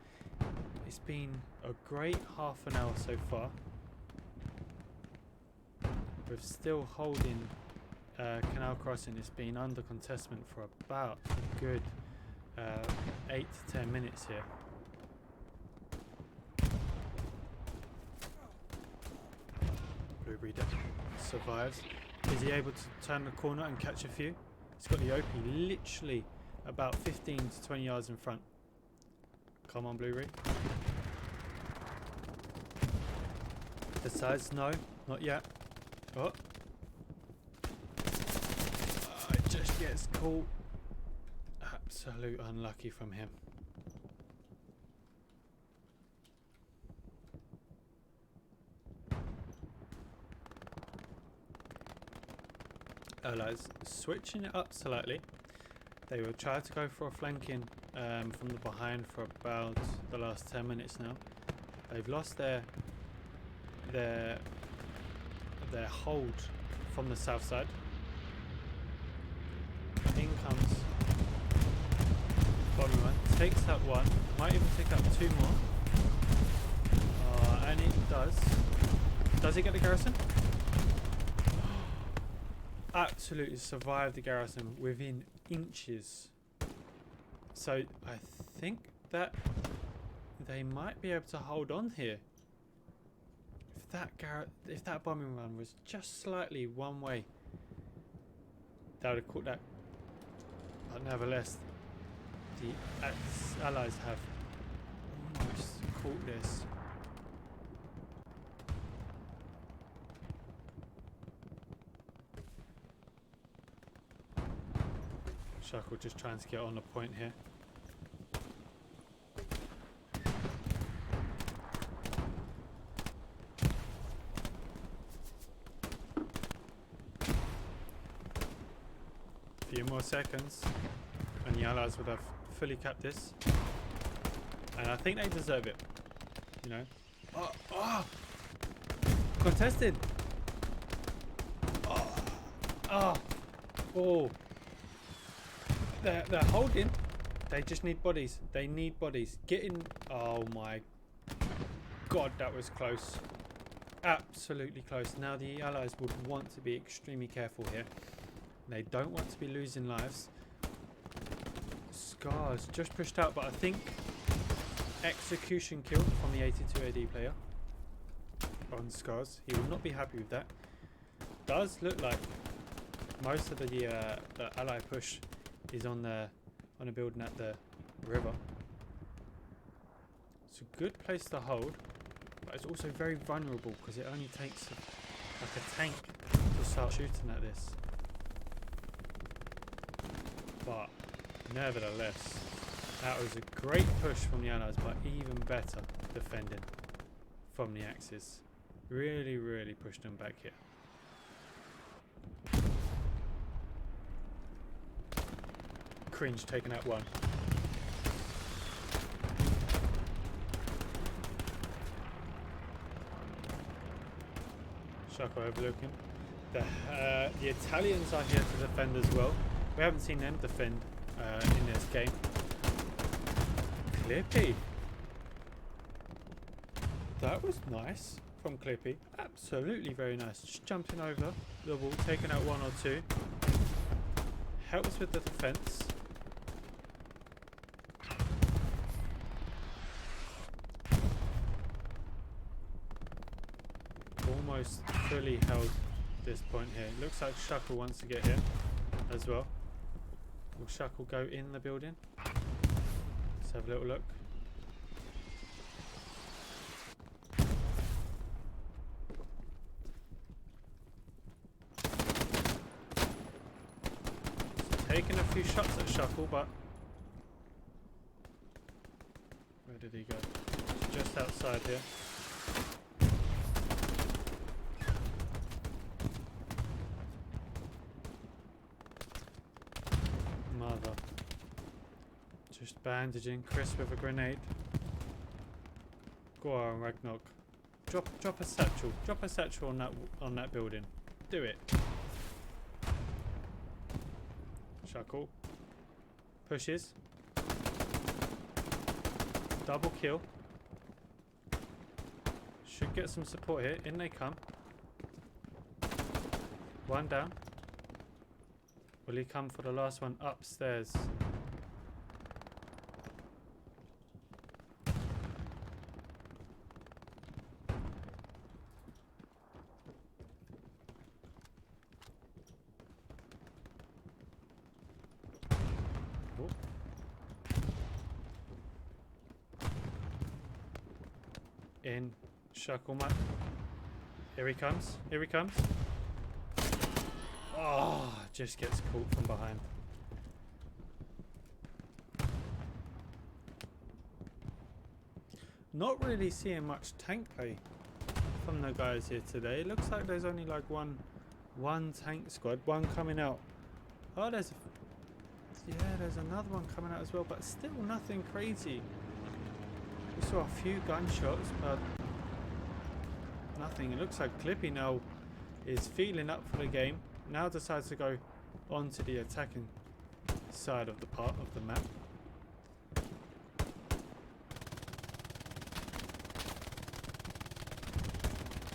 It's been a great half an hour so far. We're still holding Canal Crossing. It's been under contestment for about a good 8 to 10 minutes here. Blueberry survives. Is he able to turn the corner and catch a few? He's got the OP literally about 15 to 20 yards in front. Come on, Blueberry. Decides no, not yet. Oh. It just gets caught. Absolute unlucky from him. Allies switching it up slightly. They will try to go for a flanking from the behind for about the last 10 minutes now. They've lost their hold from the south side. In comes bottom one, takes out one, might even take out 2 more. And it does. Does he get the garrison? Absolutely survived the garrison within inches. So I think that they might be able to hold on here. If that bombing run was just slightly one way, that would have caught that. But nevertheless, the allies have almost caught this. Shuckle just trying to get on the point here. Few more seconds and the allies would have fully capped this, and I think they deserve it, you know. Contested. They're holding. They just need bodies. They need bodies. Get in. Oh my god, that was close. Absolutely close. Now the allies would want to be extremely careful here. They don't want to be losing lives. Scars just pushed out, but I think execution kill from the 82 AD player on Scars. He will not be happy with that. Does look like most of the ally push is on a building at the river. It's a good place to hold, but it's also very vulnerable because it only takes like a tank to start shooting at this. But nevertheless, that was a great push from the allies, but even better defending from the Axis. Really, really pushed them back here. Cringe taking out one. Shako overlooking. The Italians are here to defend as well. We haven't seen them defend in this game. Clippy. That was nice from Clippy. Absolutely very nice. Just jumping over the wall, taking out one or two. Helps with the defense. Almost fully held this point here. Looks like Shuckle wants to get here as well. Will Shuckle go in the building? Let's have a little look. Taking a few shots at Shuckle, but where did he go? Just outside here. Mother. Just bandaging Chris with a grenade. Go on, Ragnarok. Drop a satchel. Drop a satchel on that building. Do it. Shuckle. Pushes. Double kill. Should get some support here. In they come. One down. Will he come for the last one upstairs? Oh. In Shuckleman. Here he comes. Here he comes. Oh, just gets caught from behind. Not really seeing much tank play from the guys here today. Looks like there's only like one tank squad, one coming out. Oh, there's another one coming out as well, but still nothing crazy. We saw a few gunshots, but nothing. It looks like Clippy now is feeling up for the game. Now decides to go onto the attacking side of the part of the map.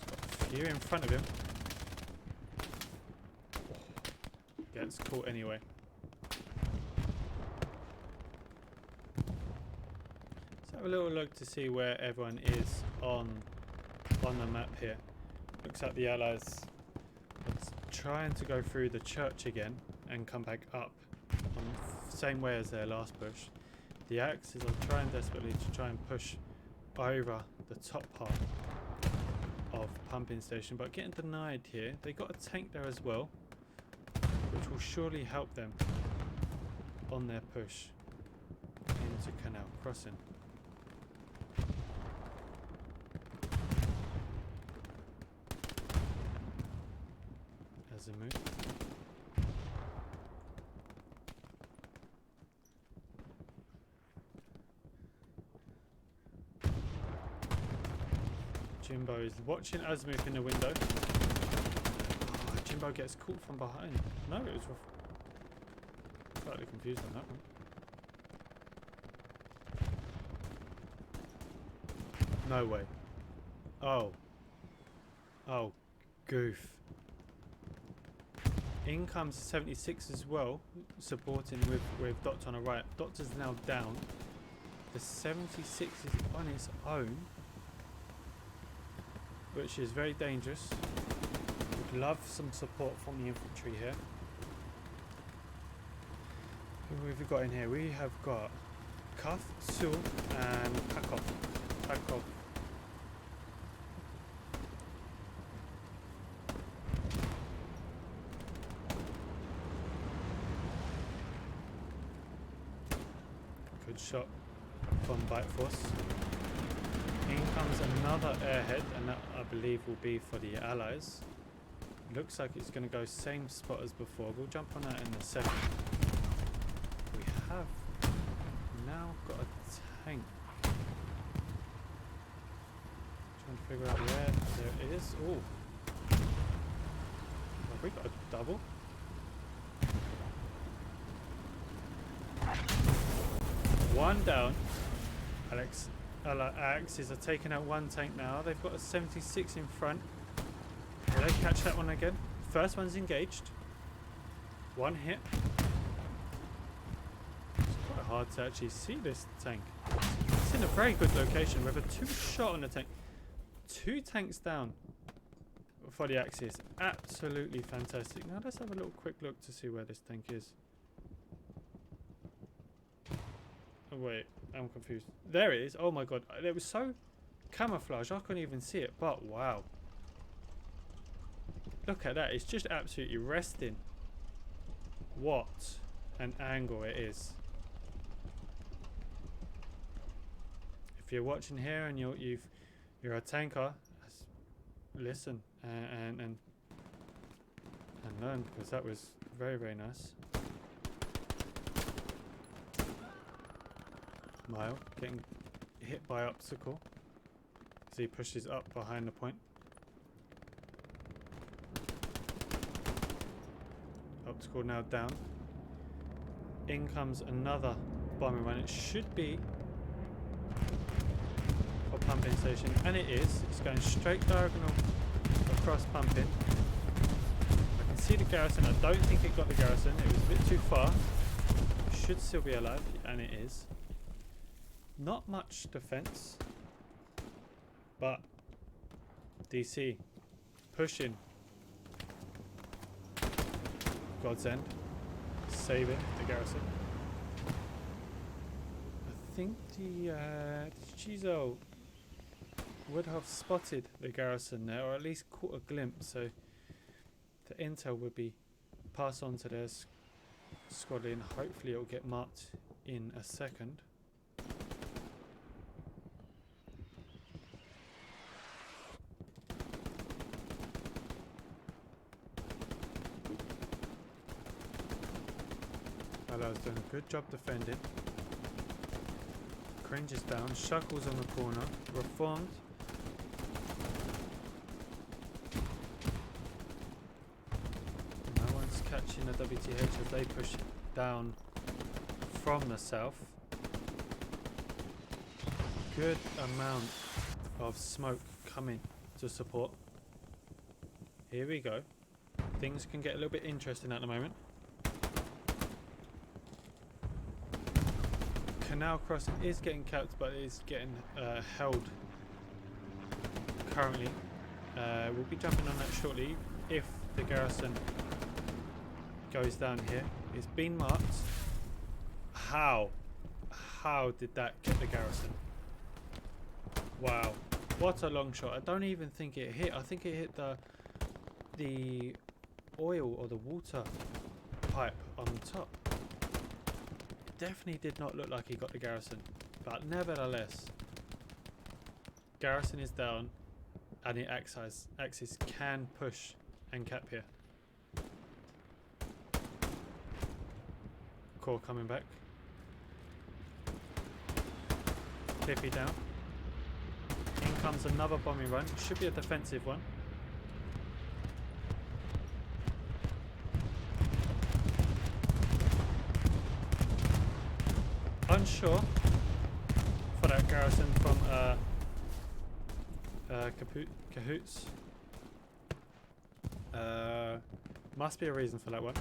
Got a few in front of him. Gets caught anyway. Let's have a little look to see where everyone is on the map here. Looks like the allies trying to go through the church again and come back up on the same way as their last push. The Axis are trying desperately to try and push over the top part of pumping station, but getting denied here. They got a tank there as well, which will surely help them on their push into Canal Crossing. Move. Jimbo is watching Azimuth in the window. Oh, Jimbo gets caught from behind. No, it was slightly confused on that one. No way. Oh. Oh, goof. In comes 76 as well, supporting with Doctor on the right. Doctor's now down. The 76 is on its own, which is very dangerous. Would love some support from the infantry here. Who have we got in here? We have got Cuff, Sul, and Pakov. Good shot from Bite Force. In comes another airhead, and that I believe will be for the allies. Looks like it's going to go same spot as before. We'll jump on that in a second. We have now got a tank. Trying to figure out where there is. Oh, have we got a double? One down. Axis are taking out one tank now. They've got a 76 in front. Will they catch that one again? First one's engaged. One hit. It's quite hard to actually see this tank. It's in a very good location with a 2-shot on the tank. 2 tanks down for the Axis. Absolutely fantastic. Now let's have a little quick look to see where this tank is. Oh wait, I'm confused. There it is. Oh my god. It was so camouflaged I couldn't even see it. But wow. Look at that. It's just absolutely resting. What an angle it is. If you're watching here and you're a tanker, listen and learn, because that was very, very nice. Mile getting hit by obstacle as he pushes up behind the point. Obstacle now down. In comes another bombing run. It should be for pumping station, and it is. It's going straight diagonal across pumping. I can see the garrison. I don't think it got the garrison. It was a bit too far. Should still be alive, and it is. Not much defense, but DC pushing. God's End saving the garrison. I think the Chizo would have spotted the garrison there, or at least caught a glimpse, so the intel would be passed on to their squadron. Hopefully it will get marked in a second. Allies doing a good job defending. Cringe is down. Shuckle's on the corner. Reformed. No one's catching the WTH as they push down from the south. Good amount of smoke coming to support. Here we go. Things can get a little bit interesting at the moment. Canal crossing is getting capped, but is getting held currently. We'll be jumping on that shortly if the garrison goes down here. It's been marked. How did that get the garrison? Wow, what a long shot. I don't even think it hit. I think it hit the oil or the water pipe on top. Definitely did not look like he got the garrison, but nevertheless, garrison is down and the Axis can push and cap here. Core coming back. Clippy down. In comes another bombing run. Should be a defensive one. Unsure for that garrison from Cahoots. Must be a reason for that one.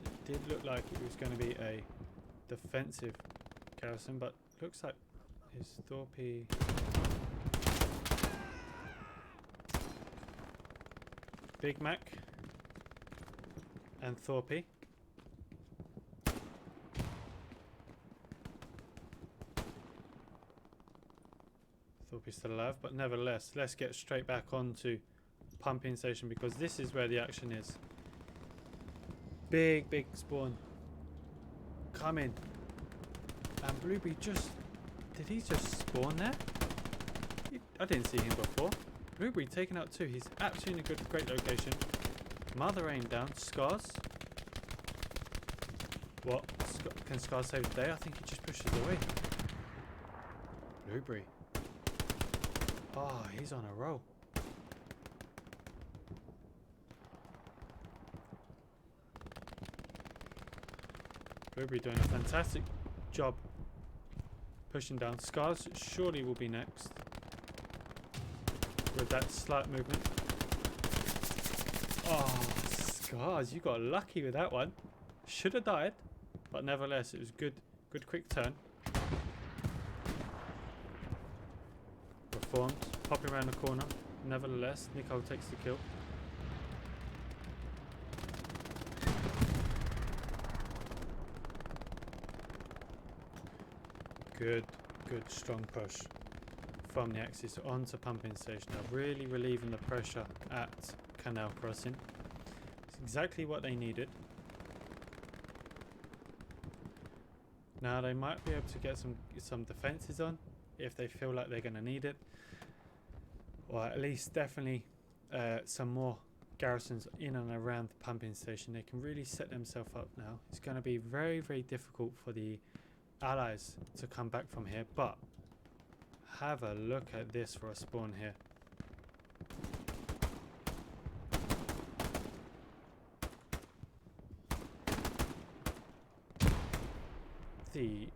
It did look like it was going to be a defensive garrison, but looks like his Thorpe. Big Mac and Thorpe. Thorpe's still alive, but nevertheless, let's get straight back onto pumping station because this is where the action is. Big spawn coming, and Blueberry did he just spawn there? I didn't see him before. Blueberry taking out 2. He's absolutely in a great location. Mother aim down. Scars. What? Can Scars save the day? I think he just pushes away. Blueberry. Oh, he's on a roll. Blueberry doing a fantastic job pushing down. Scars surely will be next with that slight movement. Oh, Scars, you got lucky with that one. Should have died, but nevertheless, it was good quick turn. Reformed, popping around the corner. Nevertheless, Nicole takes the kill. Good strong push from the Axis onto pumping station. Now really relieving the pressure at Canal Crossing. It's exactly what they needed. Now they might be able to get some defenses on if they feel like they're going to need it, or at least definitely some more garrisons in and around the pumping station. They can really set themselves up now. It's going to be very difficult for the Allies to come back from here, but have a look at this for a spawn here. The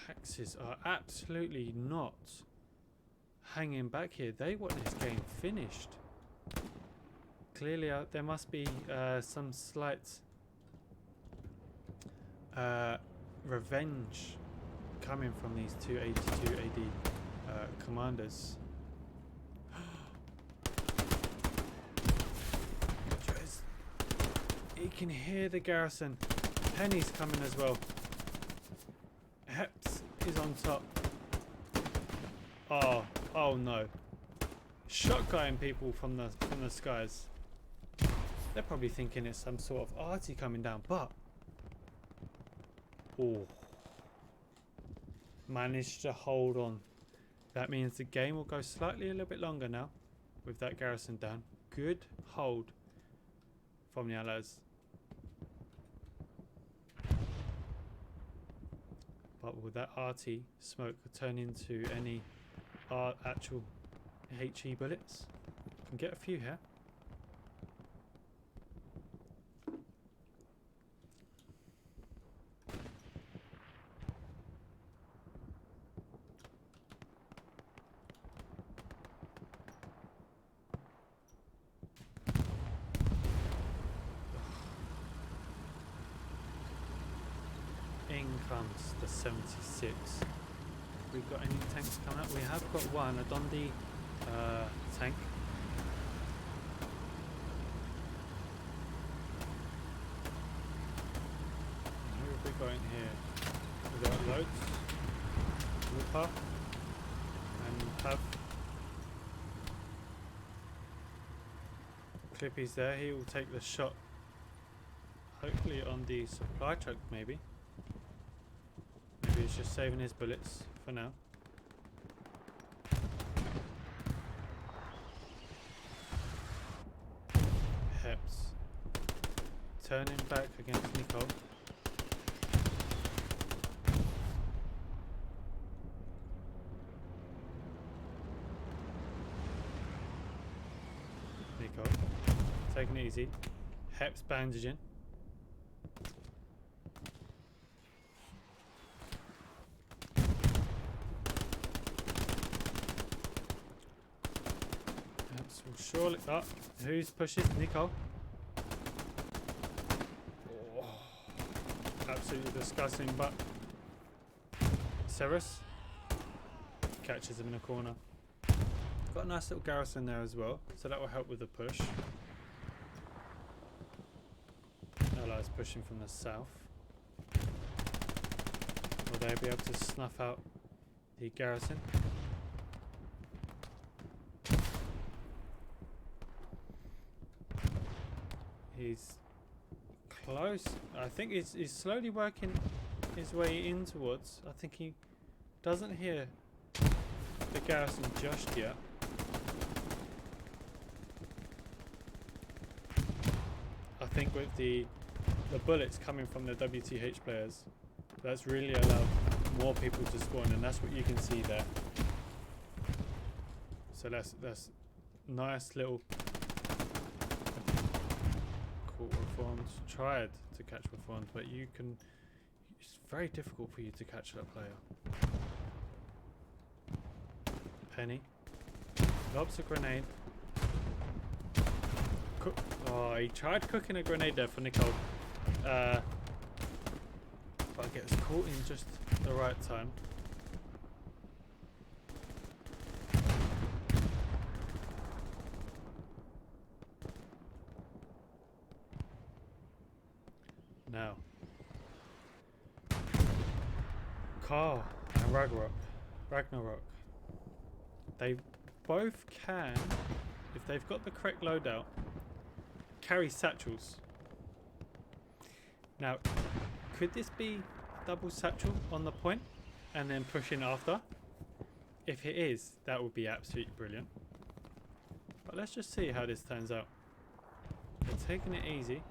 Axis are absolutely not hanging back here. They want this game finished. Clearly there must be some slight revenge coming from these 282 AD commanders. He can hear the garrison. Penny's coming as well. Heps is on top. Oh no. Shotgunning people from the skies. They're probably thinking it's some sort of arty coming down, but managed to hold on. That means the game will go slightly a little bit longer now with that garrison down. Good hold from the Allies. But will that RT smoke turn into any actual HE bullets? Can get a few here. In comes the 76. Have we got any tanks coming up? We have got one, a Dundee tank. Who have we got in here? We've got loads. Whooper and Pav. Clippy's there, he will take the shot. Hopefully on the supply truck maybe. Maybe he's just saving his bullets for now. Heps turning back against Nicole. Nicole taking it easy. Heps bandaging. Surely. Oh, who's pushing? Nicole. Oh, absolutely disgusting, but Ceres catches him in a corner. Got a nice little garrison there as well, so that will help with the push. Allies pushing from the south. Will they be able to snuff out the garrison? He's close. I think he's slowly working his way in towards. I think he doesn't hear the garrison just yet. I think with the bullets coming from the WTH players, that's really allowed more people to spawn, and that's what you can see there. So that's nice little. Caught reforms, tried to catch reforms, but you can. It's very difficult for you to catch that player. Penny lobs a grenade. Oh, he tried cooking a grenade there for Nicole. But gets caught in just the right time. Now, Carl and Ragnarok, they both can, if they've got the correct loadout, carry satchels. Now, could this be double satchel on the point and then push in after? If it is, that would be absolutely brilliant. But let's just see how this turns out. They're taking it easy.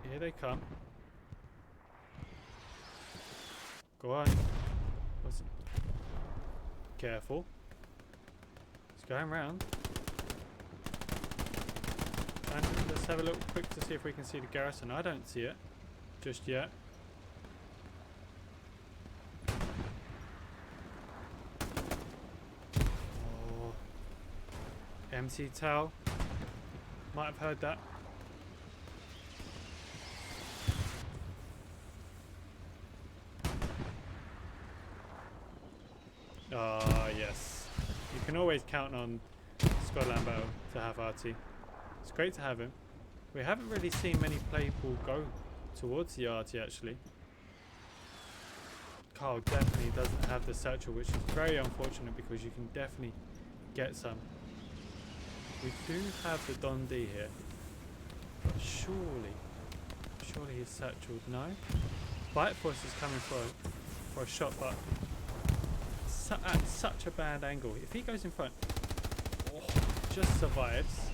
Here they come. Go on. Careful. It's going round. And let's have a look quick to see if we can see the garrison. I don't see it just yet. Oh. MC Tau. Might have heard that. Ah, yes. You can always count on Scott Lambeau to have RT. It's great to have him. We haven't really seen many people go towards the RT actually. Carl definitely doesn't have the satchel, which is very unfortunate because you can definitely get some. We do have the Don D here, but surely he's satcheled. No? Bite Force is coming for a shot, but at such a bad angle. If he goes in front, just survives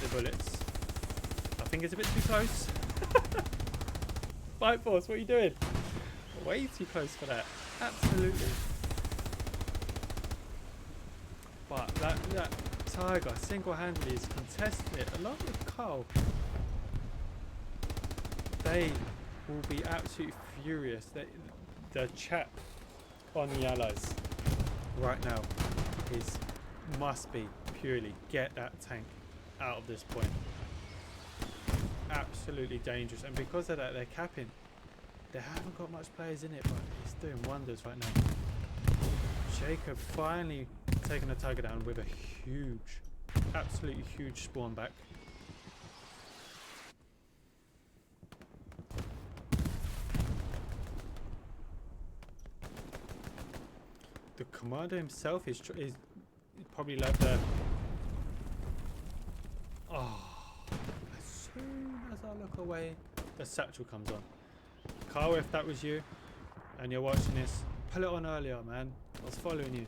the bullets. I think it's a bit too close. Bite Force, what are you doing? Way too close for that. Absolutely. But that Tiger single-handedly is contesting it along with Carl. They will be absolutely furious. The chat on the allies right now must be purely get that tank out of this point. Absolutely dangerous, and because of that they're capping. They haven't got much players in it, but it's doing wonders right now. Jacob finally taking the target down with a huge, absolutely huge spawn back. The commander himself is probably like the. Oh, as soon as I look away, the satchel comes on. Carl, if that was you and you're watching this, pull it on earlier, man. I was following you.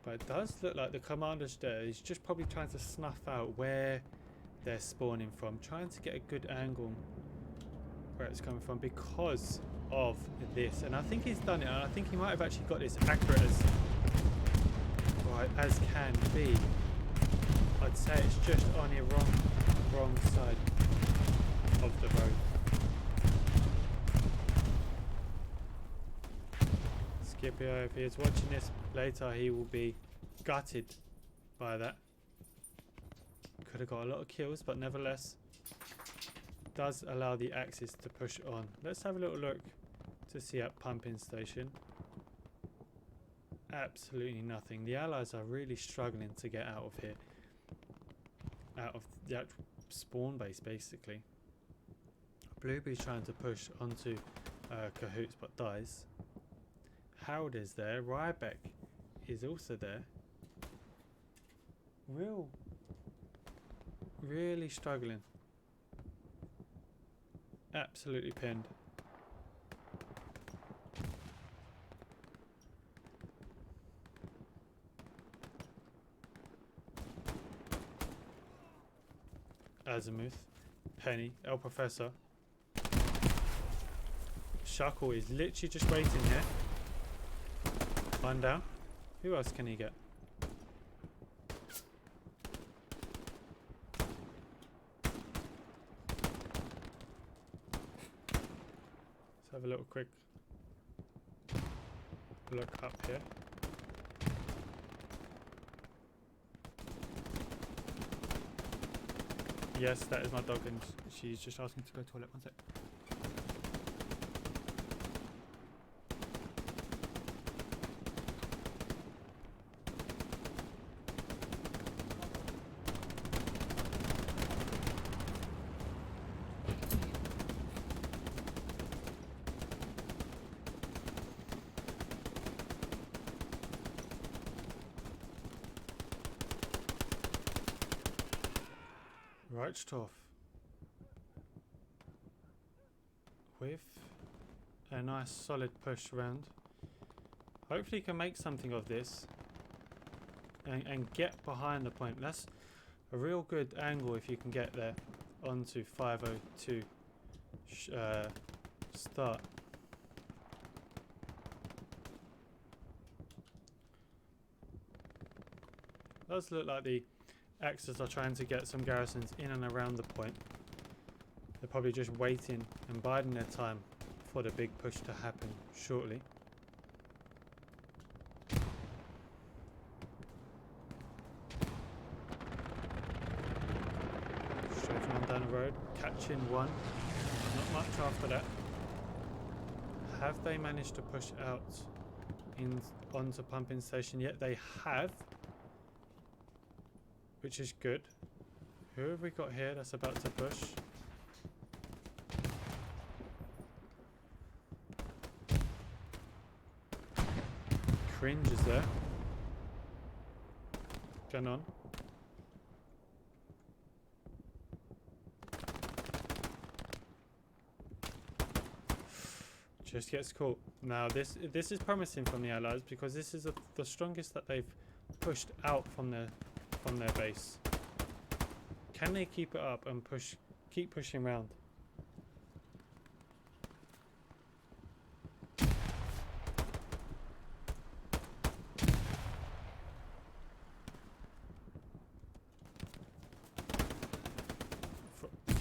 But it does look like the commander's there. He's just probably trying to snuff out where they're spawning from, trying to get a good angle where it's coming from because of this. And I think he's done it, and I think he might have actually got this accurate as can be. I'd say it's just on your wrong side. of the road. Scipio, if he is watching this later, he will be gutted by that. Could have got a lot of kills, but nevertheless does allow the Axis to push on. Let's have a little look to see at pumping station. Absolutely nothing. The Allies are really struggling to get out of here, out of the actual spawn base basically. Bluebee's trying to push onto Cahoots but dies. Harold is there. Ryback is also there. Really struggling. Absolutely pinned. Azimuth, Penny, El Professor. Shuckle is literally just waiting here. One down. Who else can he get? Let's have a little quick look up here. Yes, that is my dog and she's just asking to go to the toilet. One sec. Reichtorf with a nice solid push round. Hopefully he can make something of this and get behind the point. That's a real good angle if you can get there onto 502 start. Does look like the Axis are trying to get some garrisons in and around the point. They're probably just waiting and biding their time for the big push to happen shortly. Strafing on down the road, catching one. Not much after that. Have they managed to push out onto pumping station yet? They have. Which is good. Who have we got here that's about to push? Cringe is there. Gun on. Just gets caught. Now this is promising from the Allies because this is the strongest that they've pushed out from their base. Can they keep it up and keep pushing round?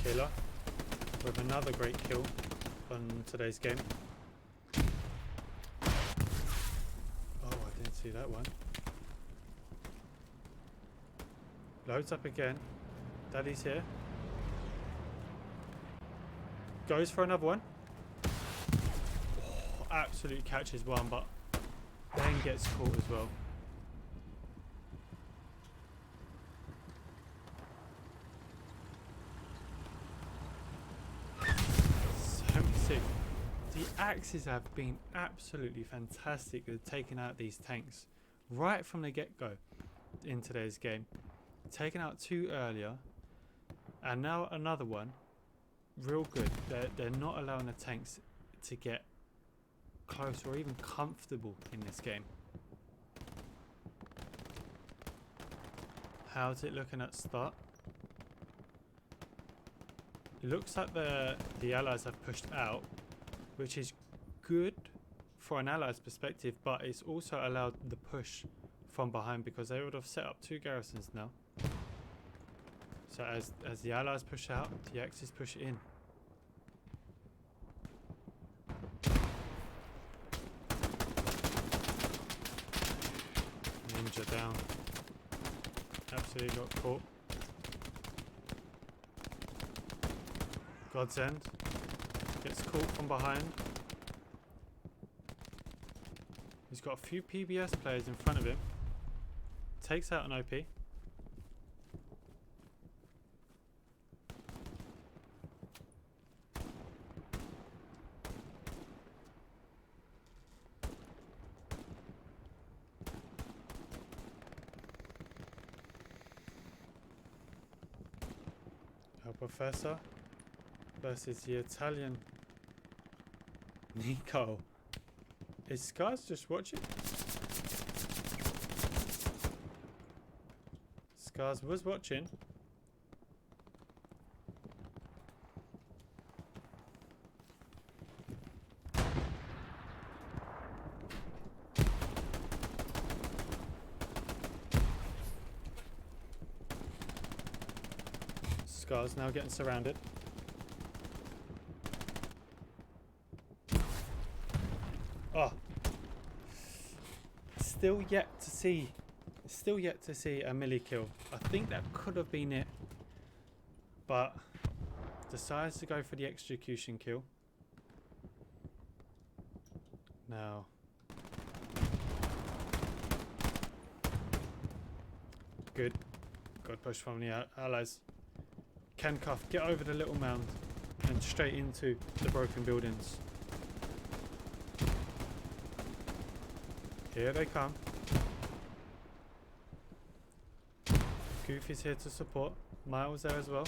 Killer with another great kill on today's game. Oh, I didn't see that one. Loads up again. Daddy's here. Goes for another one. Oh, absolutely catches one, but then gets caught as well. So sick. The Axis have been absolutely fantastic at taking out these tanks right from the get-go in today's game. Taken out two earlier, and now another one. Real good. They're not allowing the tanks to get close or even comfortable in this game. How's it looking at start? It looks like the Allies have pushed out, which is good for an Allies perspective, but it's also allowed the push from behind because they would have set up two garrisons now. So as the Allies push out, the Axis push in. down. Absolutely got caught. God's End. Gets caught from behind. He's got a few PBS players in front of him. Takes out an OP. El Professor versus the Italian Nico. Is Scars just watching? Scars was watching. Scars now getting surrounded. Oh, still yet to see a melee kill. I think that could have been it, but decides to go for the execution kill. Now, good push from the allies. Cancuff, get over the little mound and straight into the broken buildings. Here they come. Goofy's here to support. Miles there as well.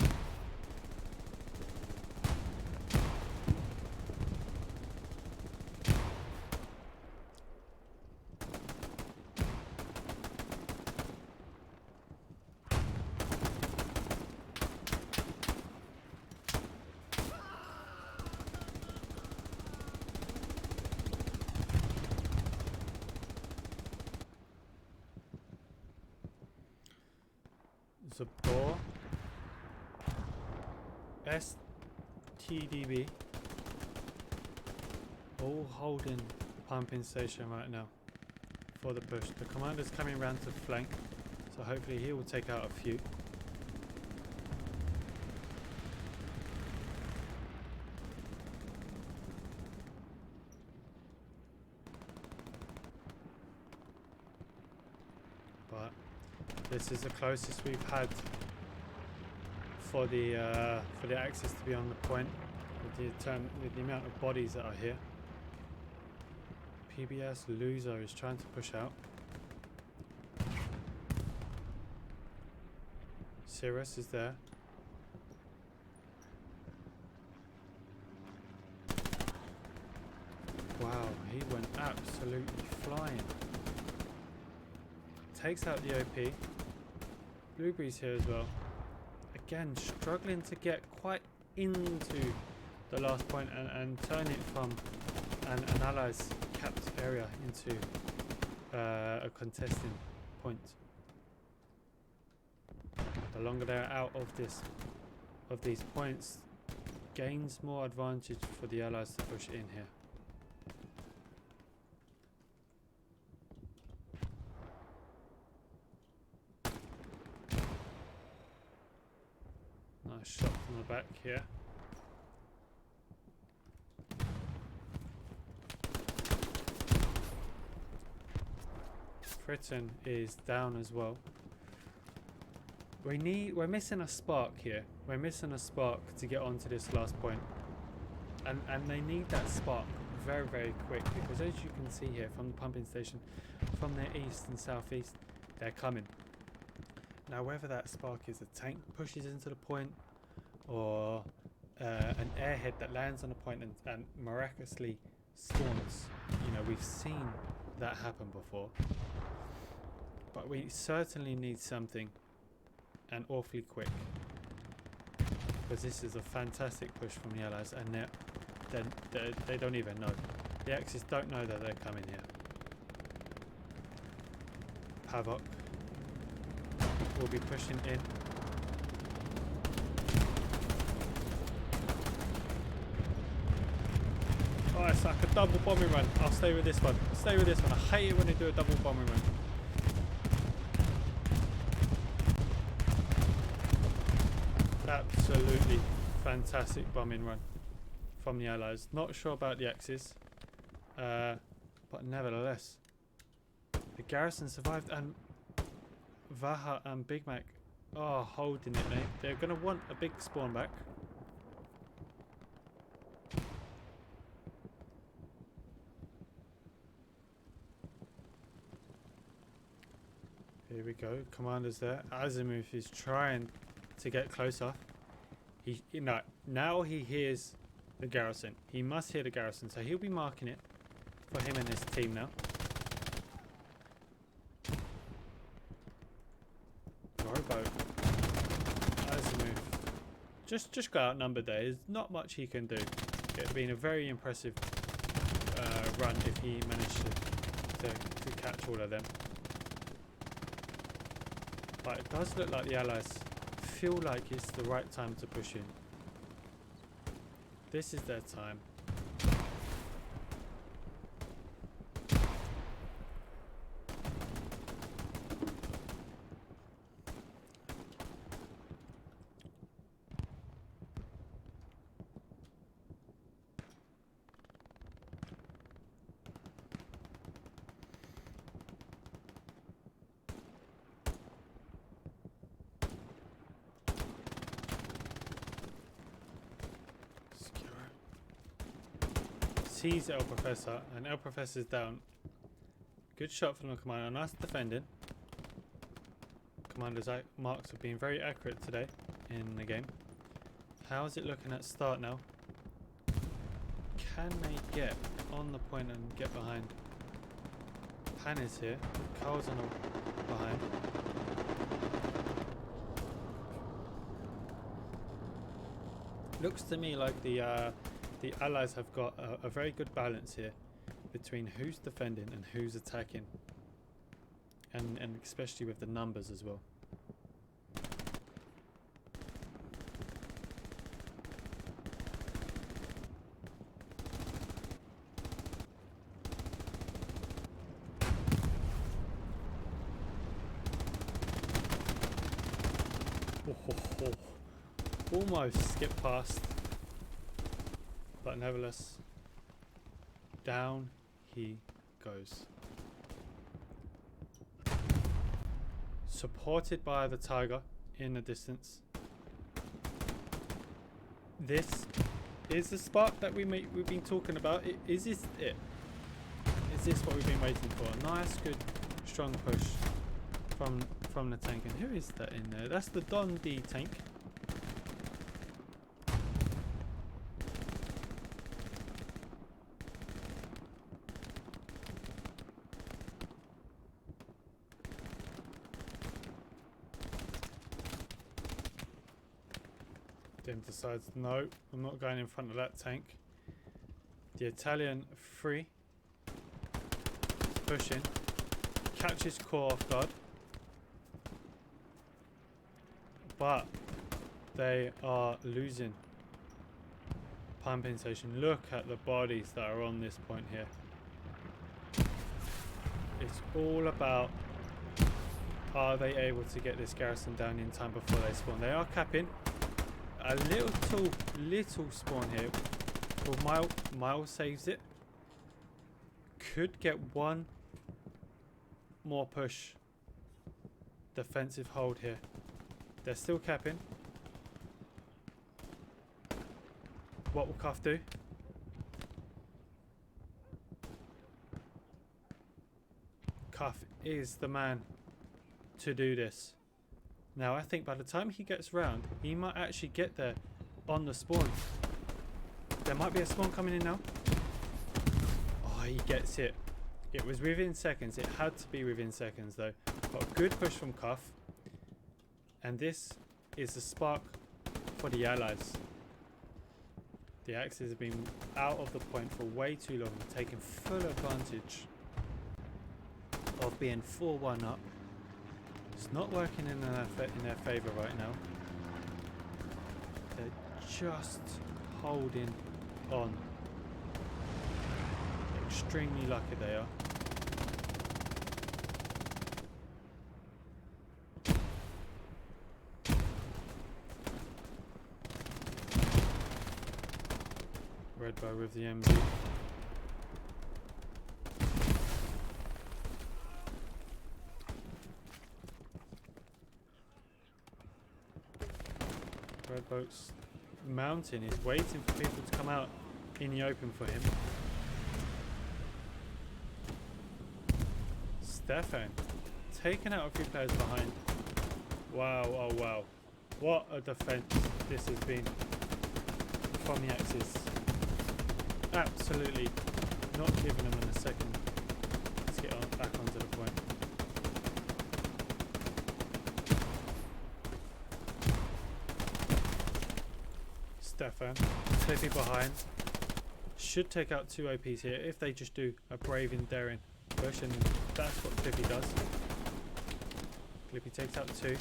Zabor, STDB, all holding the pumping station right now for the push. The commander's coming round to flank, so hopefully he will take out a few. But this is the closest we've had for the access to be on the point with the amount of bodies that are here. PBS Luzo is trying to push out. Cirrus is there. Wow, he went absolutely flying. Takes out the OP. Blueberry's here as well. Again, struggling to get quite into the last point and turn it from an ally's capped area into a contesting point. The longer they're out of these points, gains more advantage for the allies to push in here. Nice shot from the back here. Fritton is down as well. We're missing a spark here. We're missing a spark to get onto this last point. And they need that spark very, very quick, because as you can see here from the pumping station, from their east and southeast, they're coming. Now whether that spark is a tank pushes into the point, or an airhead that lands on a point and miraculously spawns, you know, we've seen that happen before. But we certainly need something, and awfully quick, because this is a fantastic push from the allies, and they don't even know. The Axis don't know that they're coming here. Havoc will be pushing in. Oh, it's like a double bombing run. I'll stay with this one. Stay with this one. I hate it when they do a double bombing run. Absolutely fantastic bombing run from the Allies. Not sure about the Axis, but nevertheless, the garrison survived, and Vaha and Big Mac are holding it, mate. They're going to want a big spawn back. Here we go. Commander's there. Azimuth is trying to get closer. Now he hears the garrison. He must hear the garrison, so he'll be marking it for him and his team now. Rowboat. Azimuth. Just got outnumbered there. There's not much he can do. It would have been a very impressive run if he managed to catch all of them. But it does look like the Allies feel like it's the right time to push in. This is their time. Sees El Professor, and El Professor's down. Good shot from the commander. Nice defending. Commander's marks have been very accurate today in the game. How is it looking at start now? Can they get on the point and get behind? Pan is here. Carl's on the behind. Looks to me like the Allies have got a very good balance here between who's defending and who's attacking, and especially with the numbers as well. Almost skipped past. But nevertheless, down he goes. Supported by the Tiger in the distance. This is the spark that we've been talking about. Is this it? Is this what we've been waiting for? Nice, good, strong push from the tank. And who is that in there? That's the Don D tank. Decides, no, I'm not going in front of that tank. The Italian free, pushing, catches core off guard, but they are losing pumping station. Look at the bodies that are on this point here. It's all about, are they able to get this garrison down in time before they spawn? They are capping. A little spawn here. Well, Miles saves it. Could get one more push. Defensive hold here. They're still capping. What will Cuff do? Cuff is the man to do this. Now I think by the time he gets round, he might actually get there on the spawn. There might be a spawn coming in now. Oh, he gets it. It was within seconds. It had to be within seconds though. Got a good push from Cuff. And this is the spark for the Allies. The Axis have been out of the point for way too long, taking full advantage of being 4-1 up. It's not working in their favour right now. They're just holding on. Extremely lucky they are. Red bow with the MG. Red boat's mountain is waiting for people to come out in the open for him. Stefan taking out a few players behind. Wow, oh wow. What a defense this has been from the Axis. Absolutely not giving them a second to get on, back onto the point. Stefan slipping behind. Should take out 2 OPs here if they just do a brave and daring push, and that's what Clippy does. Clippy takes out 2.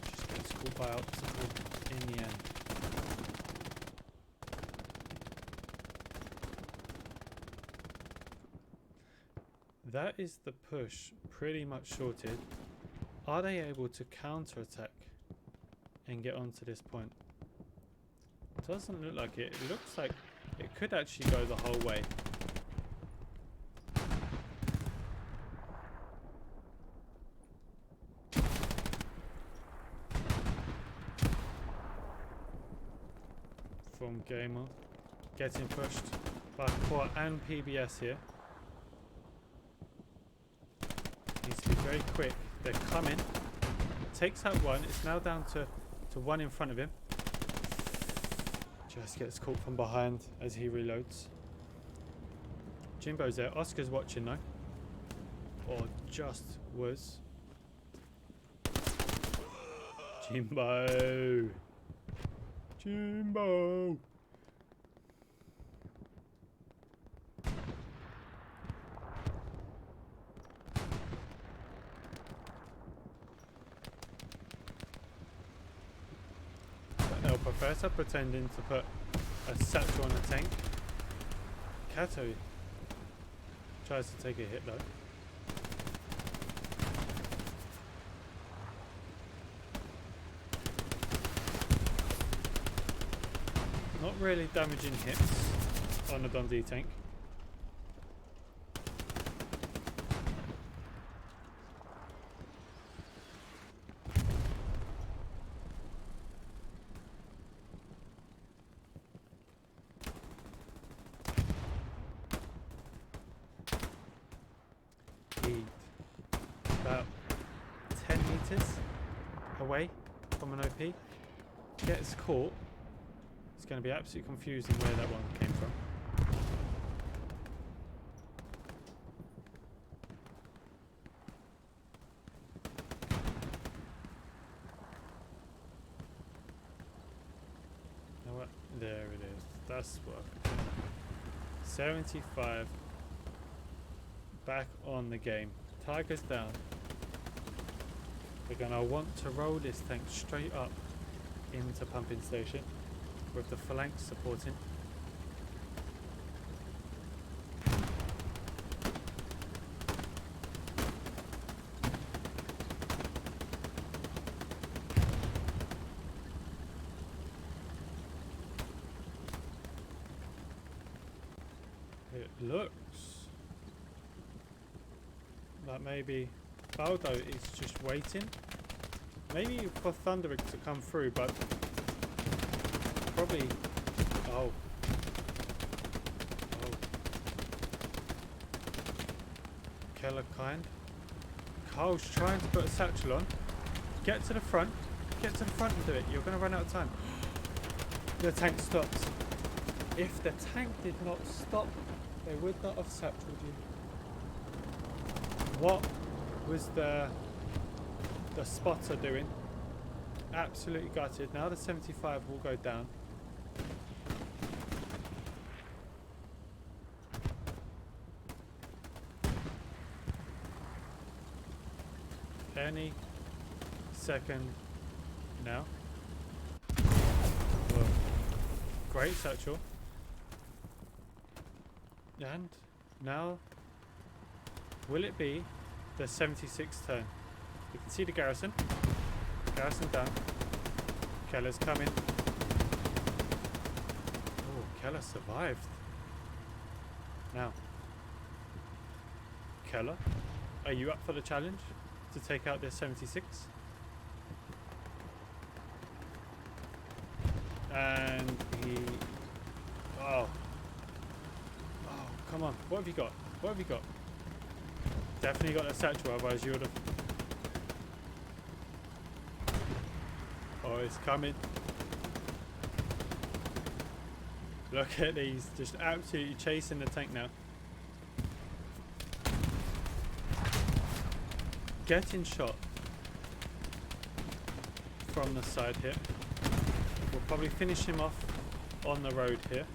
Just gets caught by obstacle in the end. That is the push pretty much sorted. Are they able to counter-attack and get onto this point? Doesn't look like it. It looks like it could actually go the whole way. From Gamer getting pushed by Core and PBS here. Needs to be very quick. They're coming. Takes out 1. It's now down to 1 in front of him. Just gets caught from behind as he reloads. Jimbo's there. Oscar's watching though. Or just was. Jimbo! Jimbo! No, Professor pretending to put a satchel on the tank. Kato tries to take a hit though. Not really damaging hits on the Dundee tank. About 10 meters away from an OP. Gets caught. It's going to be absolutely confusing where that one came from. Now what? There it is. That's what. 75. Back on the game. Tiger's down. They're going to want to roll this tank straight up into pumping station with the phalanx supporting. It looks like maybe Baldo is just waiting. Maybe for Thunderick to come through, but probably. Oh. Keller kind. Carl's trying to put a satchel on. Get to the front. Get to the front and do it. You're going to run out of time. The tank stops. If the tank did not stop, they would not have satcheled you. What was the spotter doing? Absolutely gutted. Now the 75 will go down. Any second now. Whoa. Great satchel. And now, will it be the 76 turn? You can see the garrison. Garrison down. Keller's coming. Keller survived. Now, Keller, are you up for the challenge to take out this 76? And he... Oh. Oh, come on. What have you got? What have you got? Definitely got a satchel, otherwise you would have... Oh, it's coming. Look at these, just absolutely chasing the tank now. Getting shot from the side here. We'll probably finish him off on the road here.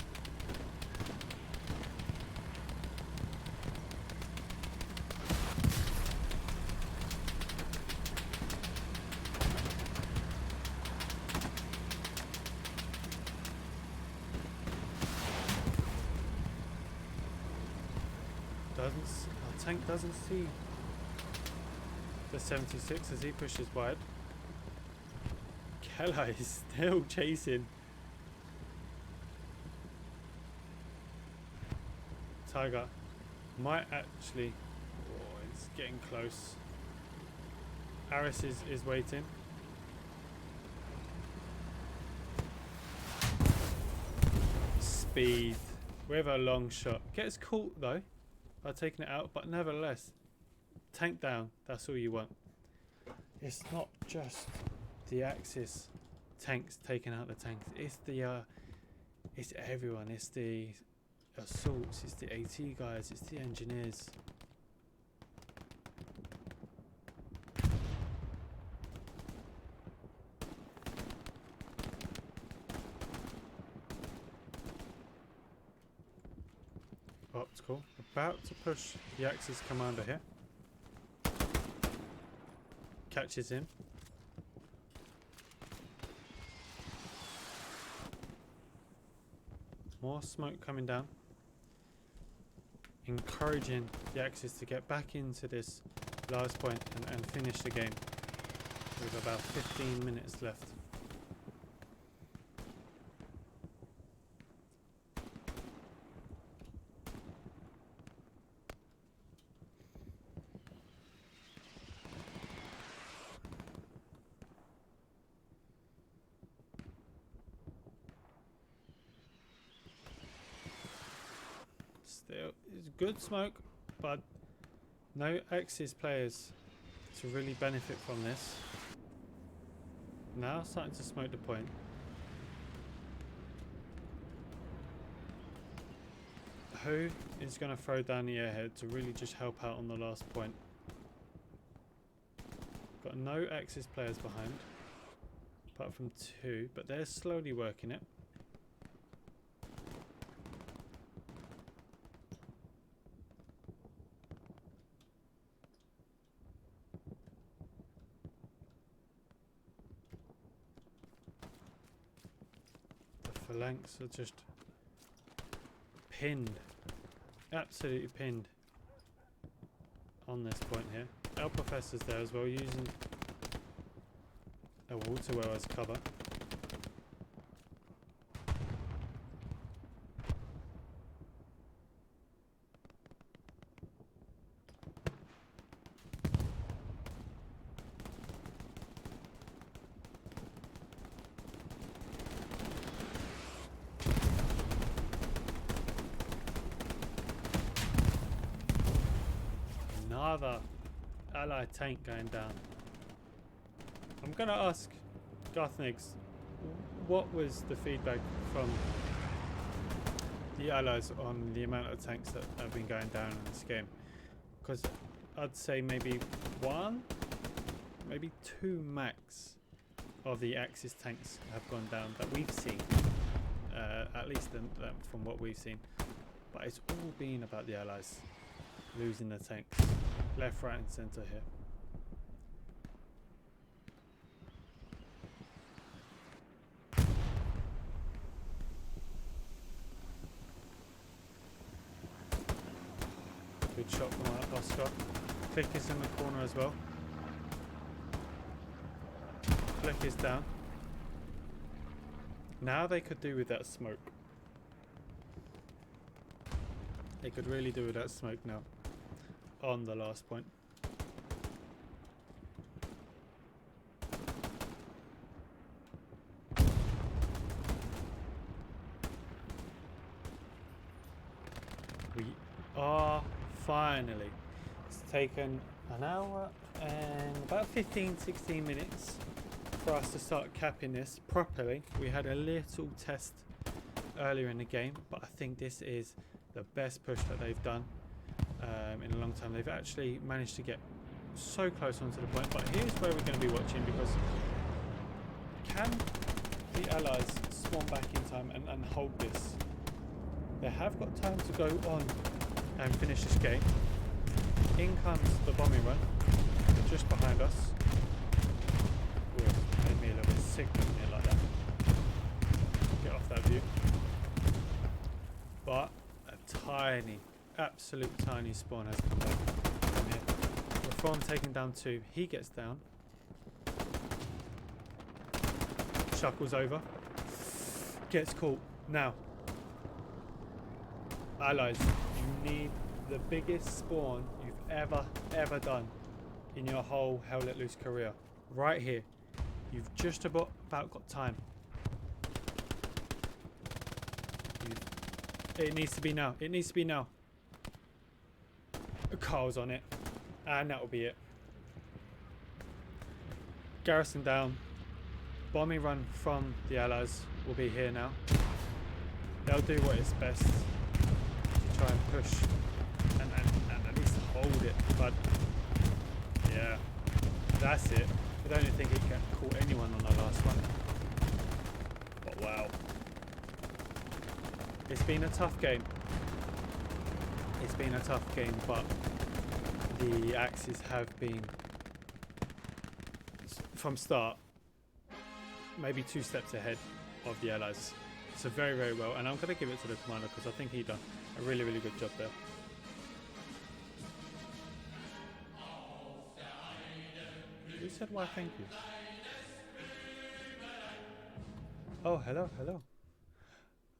Our tank doesn't see the 76 as he pushes wide. Keller is still chasing. Tiger might actually... Oh, it's getting close. Aris is waiting. Speed with a long shot. Gets caught though by taking it out, but nevertheless, tank down. That's all you want. It's not just the Axis tanks taking out the tanks. It's the it's everyone. It's the assaults. It's the AT guys. It's the engineers. Optical about to push the Axis commander here. Catches him. More smoke coming down. Encouraging the Axis to get back into this last point and finish the game with about 15 minutes left. Still, it's good smoke, but no Axis players to really benefit from this. Now starting to smoke the point. Who is going to throw down the airhead to really just help out on the last point? Got no Axis players behind, apart from two, but they're slowly working it. Phalanx are just pinned, absolutely pinned on this point here. Our professor's there as well, using a water well as cover. Another allied tank going down. I'm going to ask Garthnigs, what was the feedback from the allies on the amount of tanks that have been going down in this game? Because I'd say maybe one, maybe two max of the Axis tanks have gone down that we've seen, at least from what we've seen. But it's all been about the allies losing the tanks. Left, right and centre here. Good shot from Oscar. Click is in the corner as well. Click is down. Now they could do with that smoke. They could really do with that smoke now. On the last point. We are finally. It's taken an hour and about 15-16 minutes for us to start capping this properly. We had a little test earlier in the game, but I think this is the best push that they've done in a long time. They've actually managed to get so close onto the point, but here's where we're going to be watching, because can the Allies spawn back in time and hold this? They have got time to go on and finish this game. In comes the bombing run just behind us. Ooh, it made me a little bit sick looking at it like that. Get off that view. But a tiny, absolute tiny spawn has come back from here. Reform taking down 2. He gets down. Shuckles over. Gets caught. Now, Allies, you need the biggest spawn you've ever done in your whole Hell Let Loose career. Right here. You've just about got time. It needs to be now. It needs to be now. Carl's on it. And that'll be it. Garrison down. Bombing run from the Allies will be here now. They'll do what is best to try and push and at least hold it. But yeah, that's it. I don't think it caught anyone on the last one. But wow. It's been a tough game. It's been a tough game, but the Axis have been, from start, maybe 2 steps ahead of the Allies. So very, very well. And I'm going to give it to the commander because I think he done a really, really good job there. Who said why thank you? Oh, hello, hello.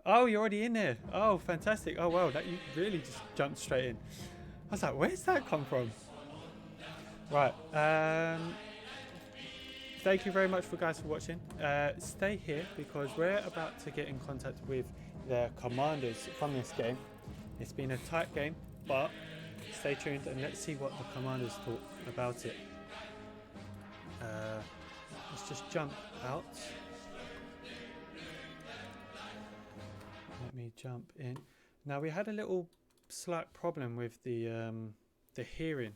Oh, you're already in there. Oh, fantastic. Oh, wow, that you really just jumped straight in. I was like, where's that come from? Right. Thank you very much for guys for watching. Stay here because we're about to get in contact with the commanders from this game. It's been a tight game, but stay tuned and let's see what the commanders thought about it. Let's just jump out. Let me jump in. Now we had a little slight problem with the hearing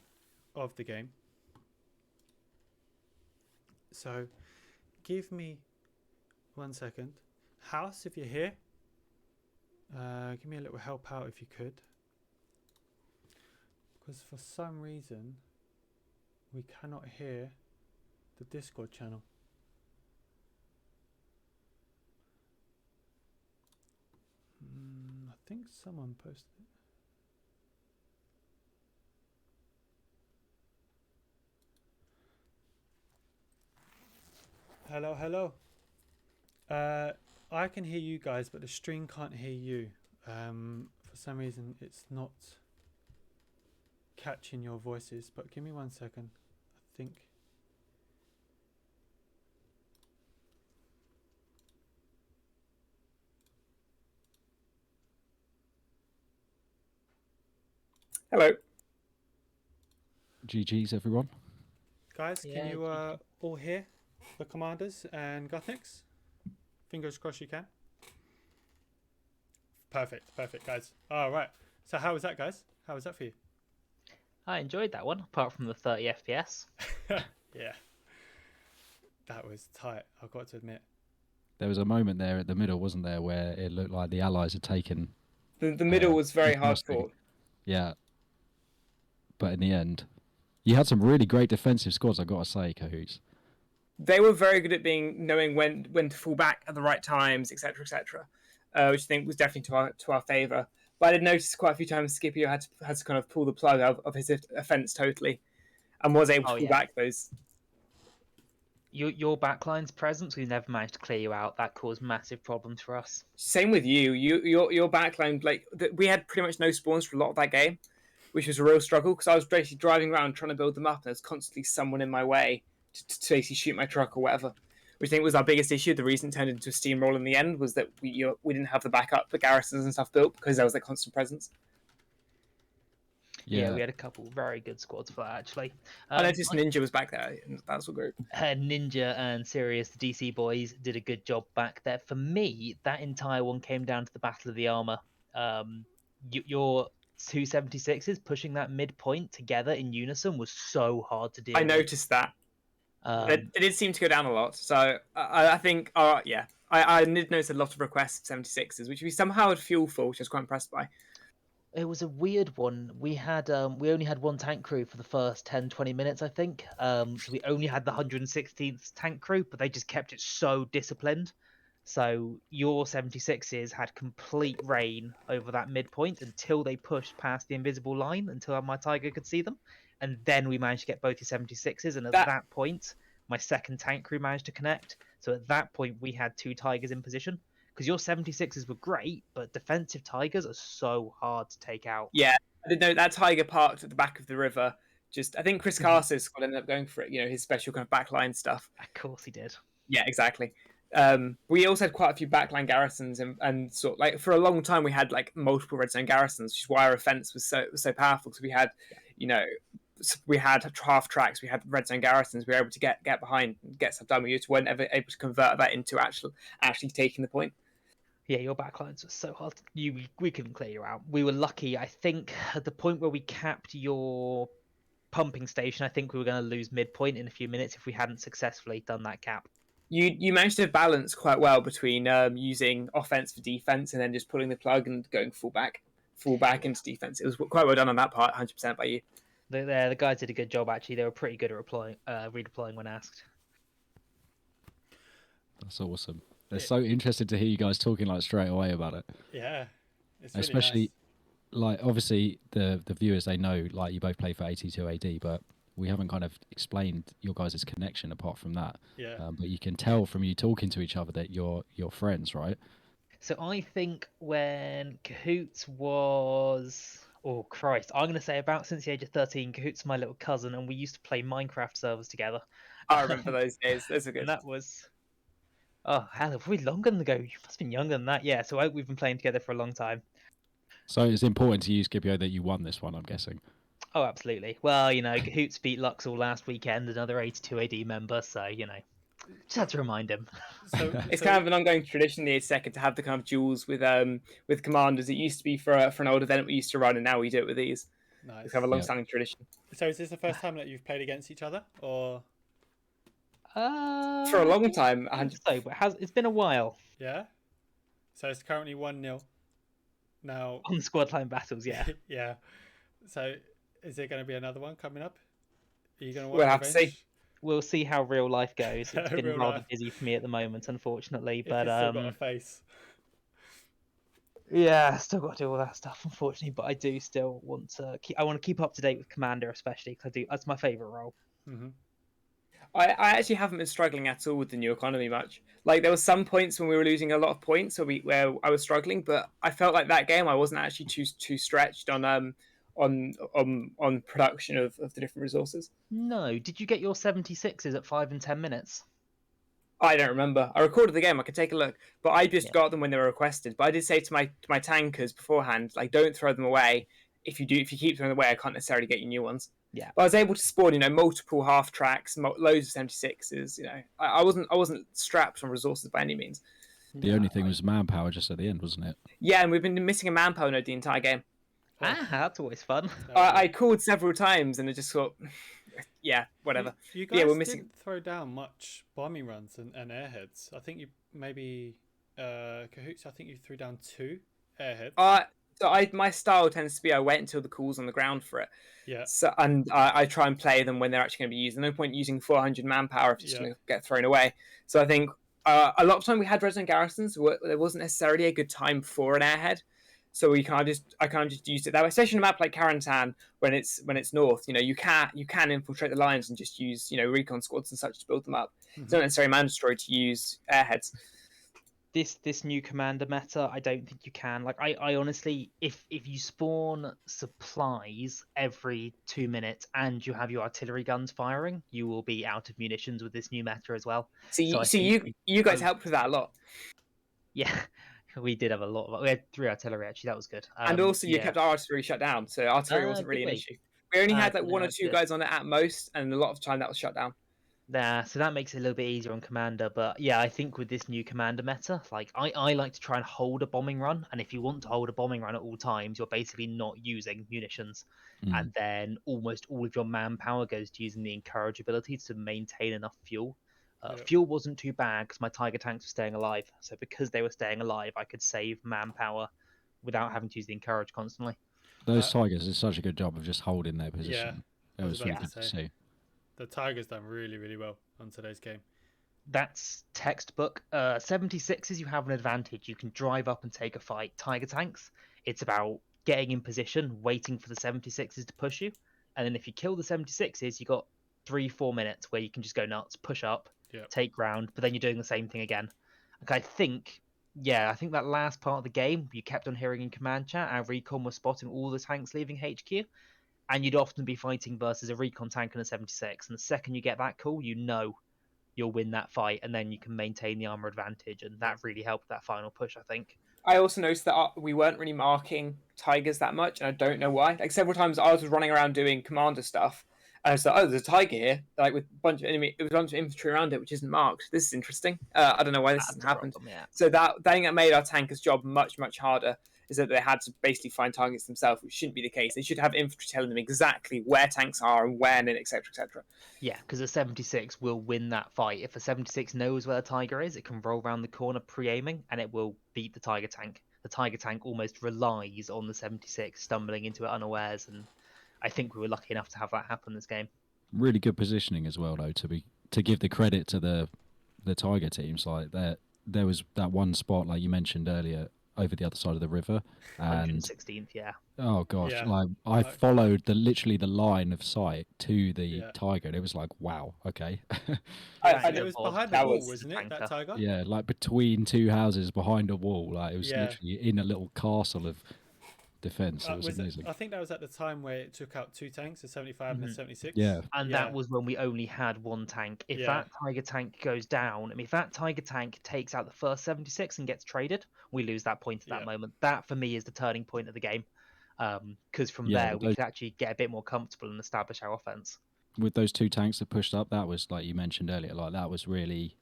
of the game. So give me 1 second. House, if you're here, give me a little help out if you could. Because for some reason we cannot hear the Discord channel. I think someone posted it. Hello, hello. I can hear you guys, but the stream can't hear you. For some reason, it's not catching your voices. But give me 1 second. I think. Hello. GG's everyone. Guys, can you all hear the commanders and Guthniks? Fingers crossed you can. Perfect, perfect, guys. All right. So how was that, guys? How was that for you? I enjoyed that one, apart from the 30 FPS. Yeah. That was tight, I've got to admit. There was a moment there at the middle, wasn't there, where it looked like the Allies had taken... The middle was very hard fought. Yeah. But in the end, you had some really great defensive squads, I've got to say, Cahoots. They were very good at knowing when to fall back at the right times, etc., etc., which I think was definitely to our favour. But I did notice quite a few times Scipio had to kind of pull the plug out of his offence totally, and was able to pull back those. Your backline's presence, we never managed to clear you out. That caused massive problems for us. Same with you. Your backline, like we had pretty much no spawns for a lot of that game, which was a real struggle because I was basically driving around trying to build them up, and there's constantly someone in my way to basically shoot my truck or whatever. Which I think was our biggest issue. The reason it turned into a steamroll in the end was that we didn't have the backup, the garrisons and stuff built because there was that constant presence. Yeah, we had a couple very good squads for that actually. I noticed Ninja was back there. That's what group. Ninja and Sirius, the DC boys, did a good job back there. For me, that entire one came down to the Battle of the Armor. Your 276s pushing that midpoint together in unison was so hard to deal with. I noticed that. It did seem to go down a lot. So I think, yeah, I did notice a lot of requests of 76s, which we somehow had fuel for, which I was quite impressed by. It was a weird one. We only had one tank crew for the first 10-20 minutes, I think. So we only had the 116th tank crew, but they just kept it so disciplined. So your 76s had complete reign over that midpoint until they pushed past the invisible line, until my Tiger could see them. And then we managed to get both your 76s. And at that point, my second tank crew managed to connect. So at that point, we had 2 Tigers in position. Because your 76s were great, but defensive Tigers are so hard to take out. Yeah, I didn't know that Tiger parked at the back of the river. I think Chris Carter's squad ended up going for it, his special kind of backline stuff. Of course he did. Yeah, exactly. We also had quite a few backline garrisons, and sort of, like for a long time we had like multiple red zone garrisons, which is why our offense was so powerful. Because we had, we had half tracks, we had red zone garrisons. We were able to get behind, and get stuff done. We just weren't ever able to convert that into actually taking the point. Yeah, your backlines were so hard. We couldn't clear you out. We were lucky. I think at the point where we capped your pumping station, I think we were going to lose midpoint in a few minutes if we hadn't successfully done that cap. You managed to balance quite well between using offense for defense and then just pulling the plug and going full back into defense. It was quite well done on that part, 100% by you. The guys did a good job actually. They were pretty good at redeploying when asked. That's awesome. They're so interested to hear you guys talking like straight away about it. Yeah, it's really especially nice. Like obviously the viewers, they know like you both play for 82 AD, but we haven't kind of explained your guys' connection apart from that. Yeah. But you can tell from you talking to each other that you're friends, right? So I think when Cahoots was, oh Christ, I'm going to say about since the age of 13, Cahoots is my little cousin, and we used to play Minecraft servers together. I remember those days. Those are good. And that was, oh hell, have we longer ago? You must have been younger than that. Yeah, so we've been playing together for a long time. So it's important to you, Scipio, that you won this one, I'm guessing. Oh, absolutely. Well, Cahoots beat Luxor last weekend, another 82 AD member, so, just had to remind him. It's kind of an ongoing tradition in the 82nd to have the kind of duels with commanders. It used to be for an old event we used to run, and now we do it with these. Nice. We have a long-standing tradition. So is this the first time that you've played against each other, or? For a long time. So, but it's been a while. Yeah. So it's currently 1-0. Now on squad line battles, yeah. Yeah. So is there going to be another one coming up? Are you going to want We'll have to see. We'll see how real life goes. It's been rather busy for me at the moment, unfortunately. But still got a face. Yeah, still got to do all that stuff, unfortunately. But I do still want to keep up to date with Commander, especially because that's my favorite role. Mm-hmm. I actually haven't been struggling at all with the new economy much. Like there were some points when we were losing a lot of points, where I was struggling, but I felt like that game I wasn't actually too stretched on production of the different resources. No, did you get your 76s at 5 and 10 minutes? I don't remember. I recorded the game. I could take a look, but I just got them when they were requested. But I did say to my tankers beforehand, like, don't throw them away. If you keep throwing them away, I can't necessarily get you new ones. Yeah, but I was able to spawn, multiple half tracks, loads of 76s. I wasn't strapped on resources by any means. The only thing was manpower just at the end, wasn't it? Yeah, and we've been missing a manpower node the entire game. That's always fun. I called several times and it just thought, yeah, whatever. You guys didn't throw down much bombing runs and airheads. I think you maybe Cahoots. I think you threw down 2 airheads. My style tends to be I wait until the call's on the ground for it. Yeah. So I try and play them when they're actually going to be used. There's no point using 400 manpower if it's going to get thrown away. So I think a lot of time we had red zone garrisons. There wasn't necessarily a good time for an airhead. So I can't just use it that way, especially on a map like Carantan when it's north. You can infiltrate the lines and just use recon squads and such to build them up. It's not necessarily mandatory to use airheads. This new commander meta, I don't think you can. Like I honestly, if you spawn supplies every 2 minutes and you have your artillery guns firing, you will be out of munitions with this new meta as well. So you guys helped with that a lot. Yeah, we did have a lot of. We had 3 artillery actually. That was good. And also, you yeah. kept our artillery shut down, so artillery wasn't really an issue. We only had like 1 or 2 guys on it at most, and a lot of the time that was shut down. Nah, so that makes it a little bit easier on Commander. But yeah, I think with this new Commander meta, like I like to try and hold a bombing run. And if you want to hold a bombing run at all times, you're basically not using munitions. And then almost all of your manpower goes to using the encourage ability to maintain enough fuel. Fuel wasn't too bad because my Tiger tanks were staying alive. So because they were staying alive, I could save manpower without having to use the encourage constantly. Those Tigers did such a good job of just holding their position. Yeah, it was really good to see. The Tigers done really, really well on today's game. That's textbook. 76s, you have an advantage. You can drive up and take a fight. Tiger tanks, it's about getting in position, waiting for the 76s to push you. And then if you kill the 76s, you got 3-4 minutes where you can just go nuts, push up, take ground, but then you're doing the same thing again. Like I think that last part of the game, you kept on hearing in command chat, our recon was spotting all the tanks leaving HQ. And you'd often be fighting versus a recon tank and a 76. And the second you get that call, you'll win that fight, and then you can maintain the armor advantage. And that really helped that final push, I think. I also noticed that we weren't really marking Tigers that much, and I don't know why. Like several times I was running around doing commander stuff, and I was like, oh, there's a Tiger here, like with a bunch of infantry around it, which isn't marked. This is interesting. I don't know why this hasn't happened. Problem, yeah. So that thing that made our tankers' job much, much harder is that they had to basically find targets themselves, which shouldn't be the case. They should have infantry telling them exactly where tanks are and when, and etc., etc. Yeah, because a 76 will win that fight. If a 76 knows where the Tiger is, it can roll around the corner pre-aiming, and it will beat the Tiger tank. The Tiger tank almost relies on the 76 stumbling into it unawares, and I think we were lucky enough to have that happen this game. Really good positioning as well, though, to give the credit to the Tiger teams. Like there was that one spot, like you mentioned earlier, over the other side of the river, and 116th, yeah. Oh gosh, like I followed literally the line of sight to the Tiger, and it was like, wow, okay. It was behind the wall, wasn't it? That Tiger? Yeah, like between 2 houses behind a wall. Like it was literally in a little castle of defense. It was amazing. I think that was at the time where it took out 2 tanks, the 75 and the 76. Yeah. And that was when we only had 1 tank. If that Tiger tank goes down, I mean, if that Tiger tank takes out the first 76 and gets traded, we lose that point at that moment. That, for me, is the turning point of the game. Because from there, we could actually get a bit more comfortable and establish our offense. With those 2 tanks that pushed up, that was, like you mentioned earlier, like that was really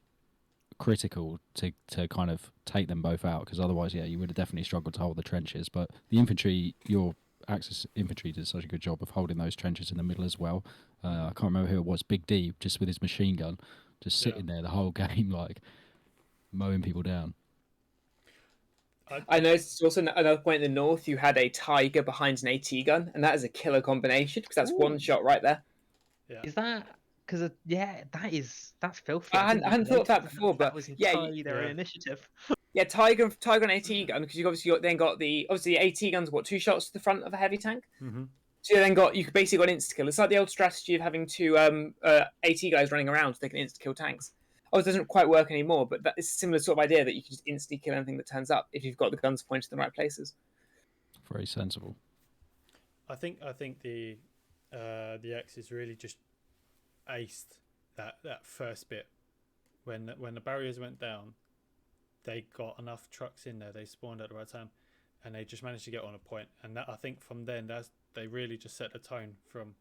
critical to kind of take them both out, because otherwise you would have definitely struggled to hold the trenches. But the infantry, your Axis infantry did such a good job of holding those trenches in the middle as well. I can't remember who it was, Big D, just with his machine gun, just sitting there the whole game, like mowing people down. I noticed also another point in the north, you had a Tiger behind an AT gun, and that is a killer combination because that's one shot right there. Is that because that's filthy? I hadn't thought of that before, but that was entirely their initiative. Yeah, Tiger and AT gun, because you've then got the AT guns. What, 2 shots to the front of a heavy tank? Mm-hmm. So you could basically got insta kill. It's like the old strategy of having 2 AT guys running around so they can insta kill tanks. It doesn't quite work anymore, but that is a similar sort of idea that you can just instantly kill anything that turns up if you've got the guns pointed in the right places. Very sensible. I think the X's really just aced that first bit when the barriers went down. They got enough trucks in there. They spawned at the right time, and they just managed to get on a point. And that, I think from then, they really just set the tone from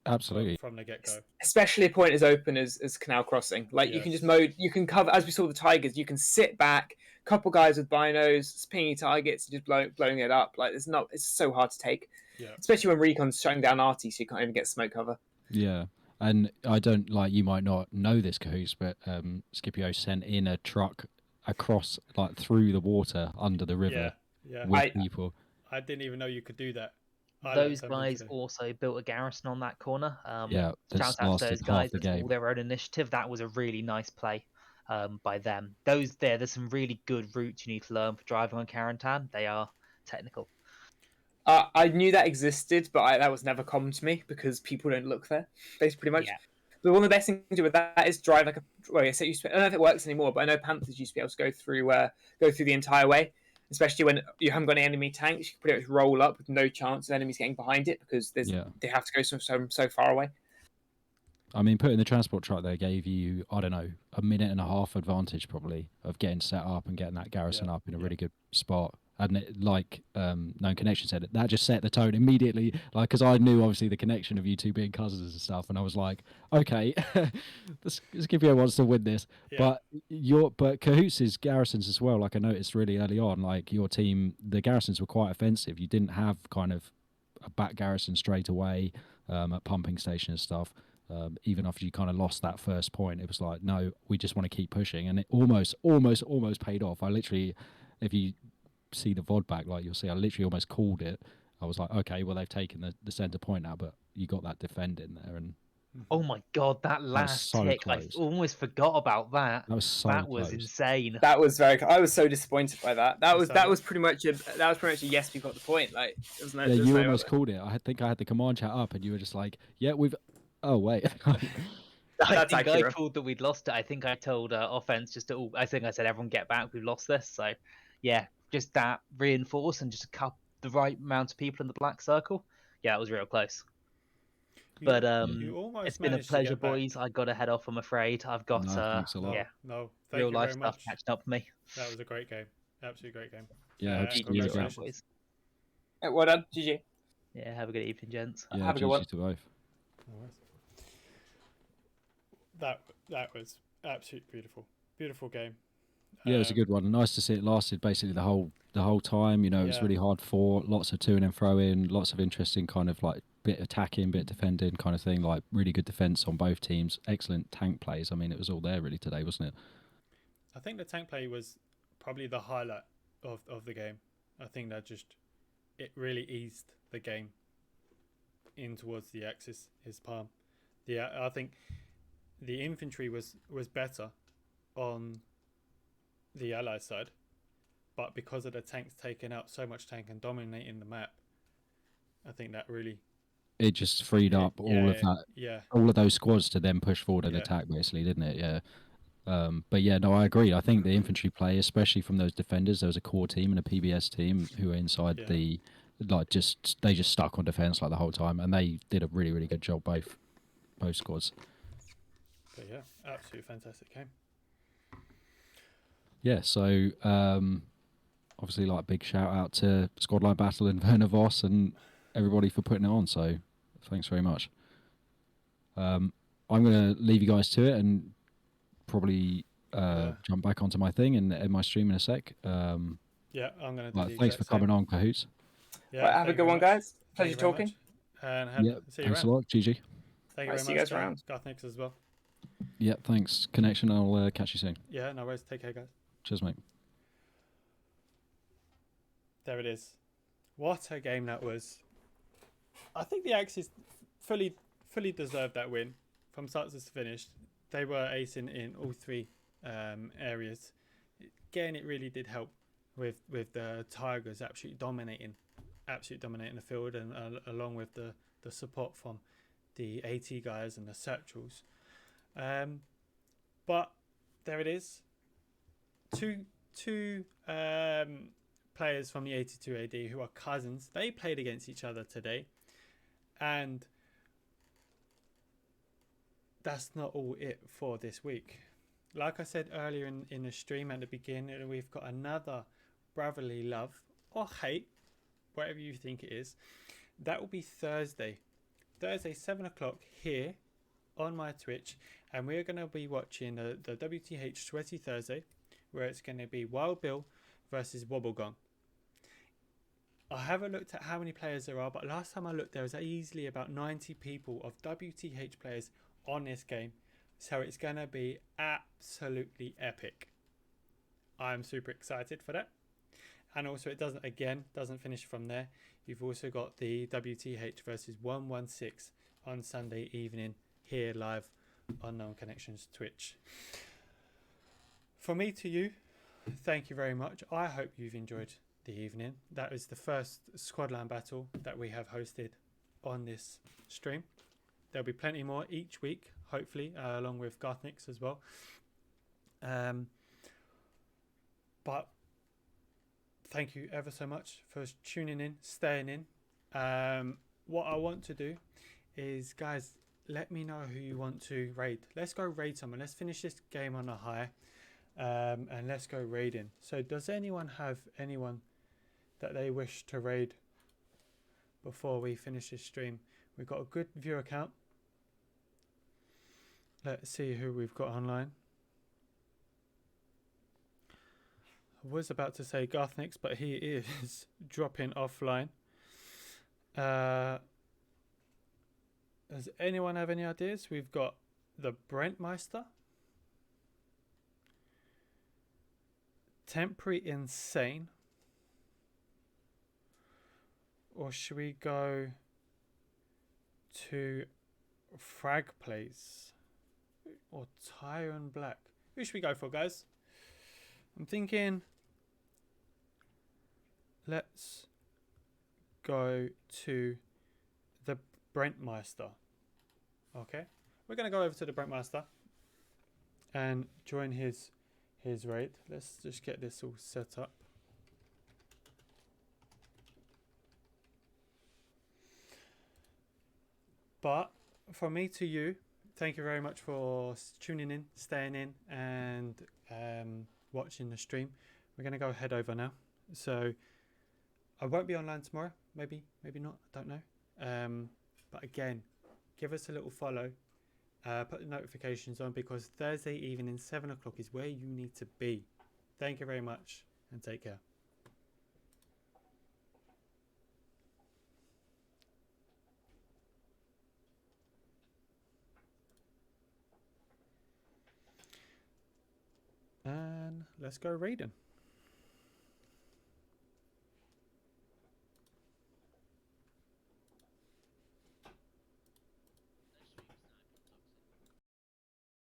the get-go. Especially a point as open as Canal Crossing. Like you can just you can cover, as we saw the Tigers. You can sit back, couple guys with binos, pinging targets, and just blowing it up. Like it's so hard to take. Yeah. Especially when Recon's shutting down Arty, so you can't even get smoke cover. Yeah. And I don't, like, you might not know this, Cahoos, but Scipio sent in a truck across, like, through the water under the river with people. I didn't even know you could do that. Those guys also built a garrison on that corner. Shout out to those guys. It's all their own initiative. That was a really nice play by them. There's some really good routes you need to learn for driving on Carantan. technical. I knew that existed, but that was never common to me because people don't look there. Basically, pretty much. Yeah. But one of the best things to do with that is drive like a. Well, yes, it used to be, I don't know if it works anymore, but I know Panthers used to be able to go through the entire way. Especially when you haven't got any enemy tanks, you can pretty much roll up with no chance of enemies getting behind it because they have to go so far away. I mean, putting the transport truck there gave you, I don't know, a minute and a half advantage probably of getting set up and getting that garrison up in a really good spot. And it, like Known Connection said, that just set the tone immediately. Like, because I knew obviously the connection of you two being cousins and stuff, and I was like, okay, let's give you a wants to win this. Yeah. But Cahoots' garrisons as well. Like I noticed really early on, like your team, the garrisons were quite offensive. You didn't have kind of a back garrison straight away at pumping station and stuff. Even after you kind of lost that first point, it was like, no, we just want to keep pushing, and it almost paid off. I literally, if you see the VOD back, like you'll see, I literally almost called it. I was like, okay, well they've taken the center point now, but you got that defend in there, and oh my god, that last tick, close. I almost forgot about that. That was so that close. Was insane. That was very. I was so disappointed by that. That was pretty much a yes, we got the point. Like, you almost called it. I think I had the command chat up, and you were just like, yeah, we've. Oh wait. I think I called that we'd lost it. I think I told offense I think I said everyone get back. We've lost this. So yeah, just that reinforce and just the right amount of people in the black circle. Yeah, it was real close. But it's been a pleasure, boys. I got to head off. I'm afraid I've got thanks a lot. real life stuff catching up for me. That was a great game, absolutely great game. Yeah, congratulations. Well done, GG. Yeah, have a good evening, gents. Yeah, have a good one. To both. That was absolutely beautiful game. Yeah, it was a good one. Nice to see it lasted basically the whole time. You know, it was really hard fought, lots of to and fro in, lots of interesting kind of like bit attacking, bit defending kind of thing. Like really good defense on both teams. Excellent tank plays. I mean, it was all there really today, wasn't it? I think the tank play was probably the highlight of the game. I think that it really eased the game in towards the axis, his palm. I think the infantry was better on the Allied side, but because of the tanks taking out so much tank and dominating the map, I think that really it just freed up all of that. Yeah, all of those squads to then push forward and attack, basically, didn't it? Yeah. But yeah, no, I agree. I think the infantry play, especially from those defenders, there was a core team and a PBS team who were inside the they just stuck on defense like the whole time, and they did a really, really good job both squads. But yeah, absolutely fantastic game. Yeah, so obviously, like, big shout out to Squad Line Battle and Werner Voss and everybody for putting it on. So thanks very much. I'm going to leave you guys to it and probably jump back onto my thing and end my stream in a sec. I'm going to. Thanks for coming on, Cahoots. Yeah, right, have a good one, guys. Pleasure talking. And see you thanks around. a lot, GG. See Thank you very you much, guys around. Garthnix as well. Yeah, thanks, Connection. I'll catch you soon. Yeah, no worries. Take care, guys. Cheers, mate. There it is. What a game that was. I think the Axis fully deserved that win from start to finish. They were acing in all three areas. Again, it really did help with the Tigers absolutely dominating the field, and along with the support from the AT guys and the Satchels. But there it is. Two players from the 82 AD who are cousins. They played against each other today, and that's not all it for this week. Like I said earlier in the stream at the beginning, we've got another brotherly love or hate, whatever you think it is. That will be Thursday 7 o'clock here on my Twitch, and we're going to be watching the WTH Sweaty Thursday, where it's going to be Wild Bill versus Wobblegong. I haven't looked at how many players there are, but last time I looked, there was easily about 90 people of WTH players on this game. So it's going to be absolutely epic. I'm super excited for that. And also it doesn't finish from there. You've also got the WTH versus 116 on Sunday evening here live on Known Connections Twitch. From me to you, thank you very much. I hope you've enjoyed the evening. That is the first Squadland battle that we have hosted on this stream. There'll be plenty more each week, hopefully, along with Garthnix as well. But thank you ever so much for tuning in, staying in. What I want to do is, guys, let me know who you want to raid. Let's go raid someone. Let's finish this game on a high, and let's go raiding. So does anyone have anyone that they wish to raid before we finish this stream? We've got a good viewer count. Let's see who we've got online. I was about to say Garthnix, but he is dropping offline. Does anyone have any ideas? We've got the Brentmeister, Temporary Insane, or should we go to Frag Plays or Tyron Black? Who should we go for, guys? I'm thinking let's go to the Brentmeister. Okay, we're gonna go over to the Brentmeister and join his raid. Let's just get this all set up. But from me to you, thank you very much for tuning in, staying in, and watching the stream. We're going to go head over now. So I won't be online tomorrow. Maybe not. I don't know. But again, give us a little follow. Put the notifications on, because Thursday evening, 7 o'clock is where you need to be. Thank you very much, and take care. And let's go raiding.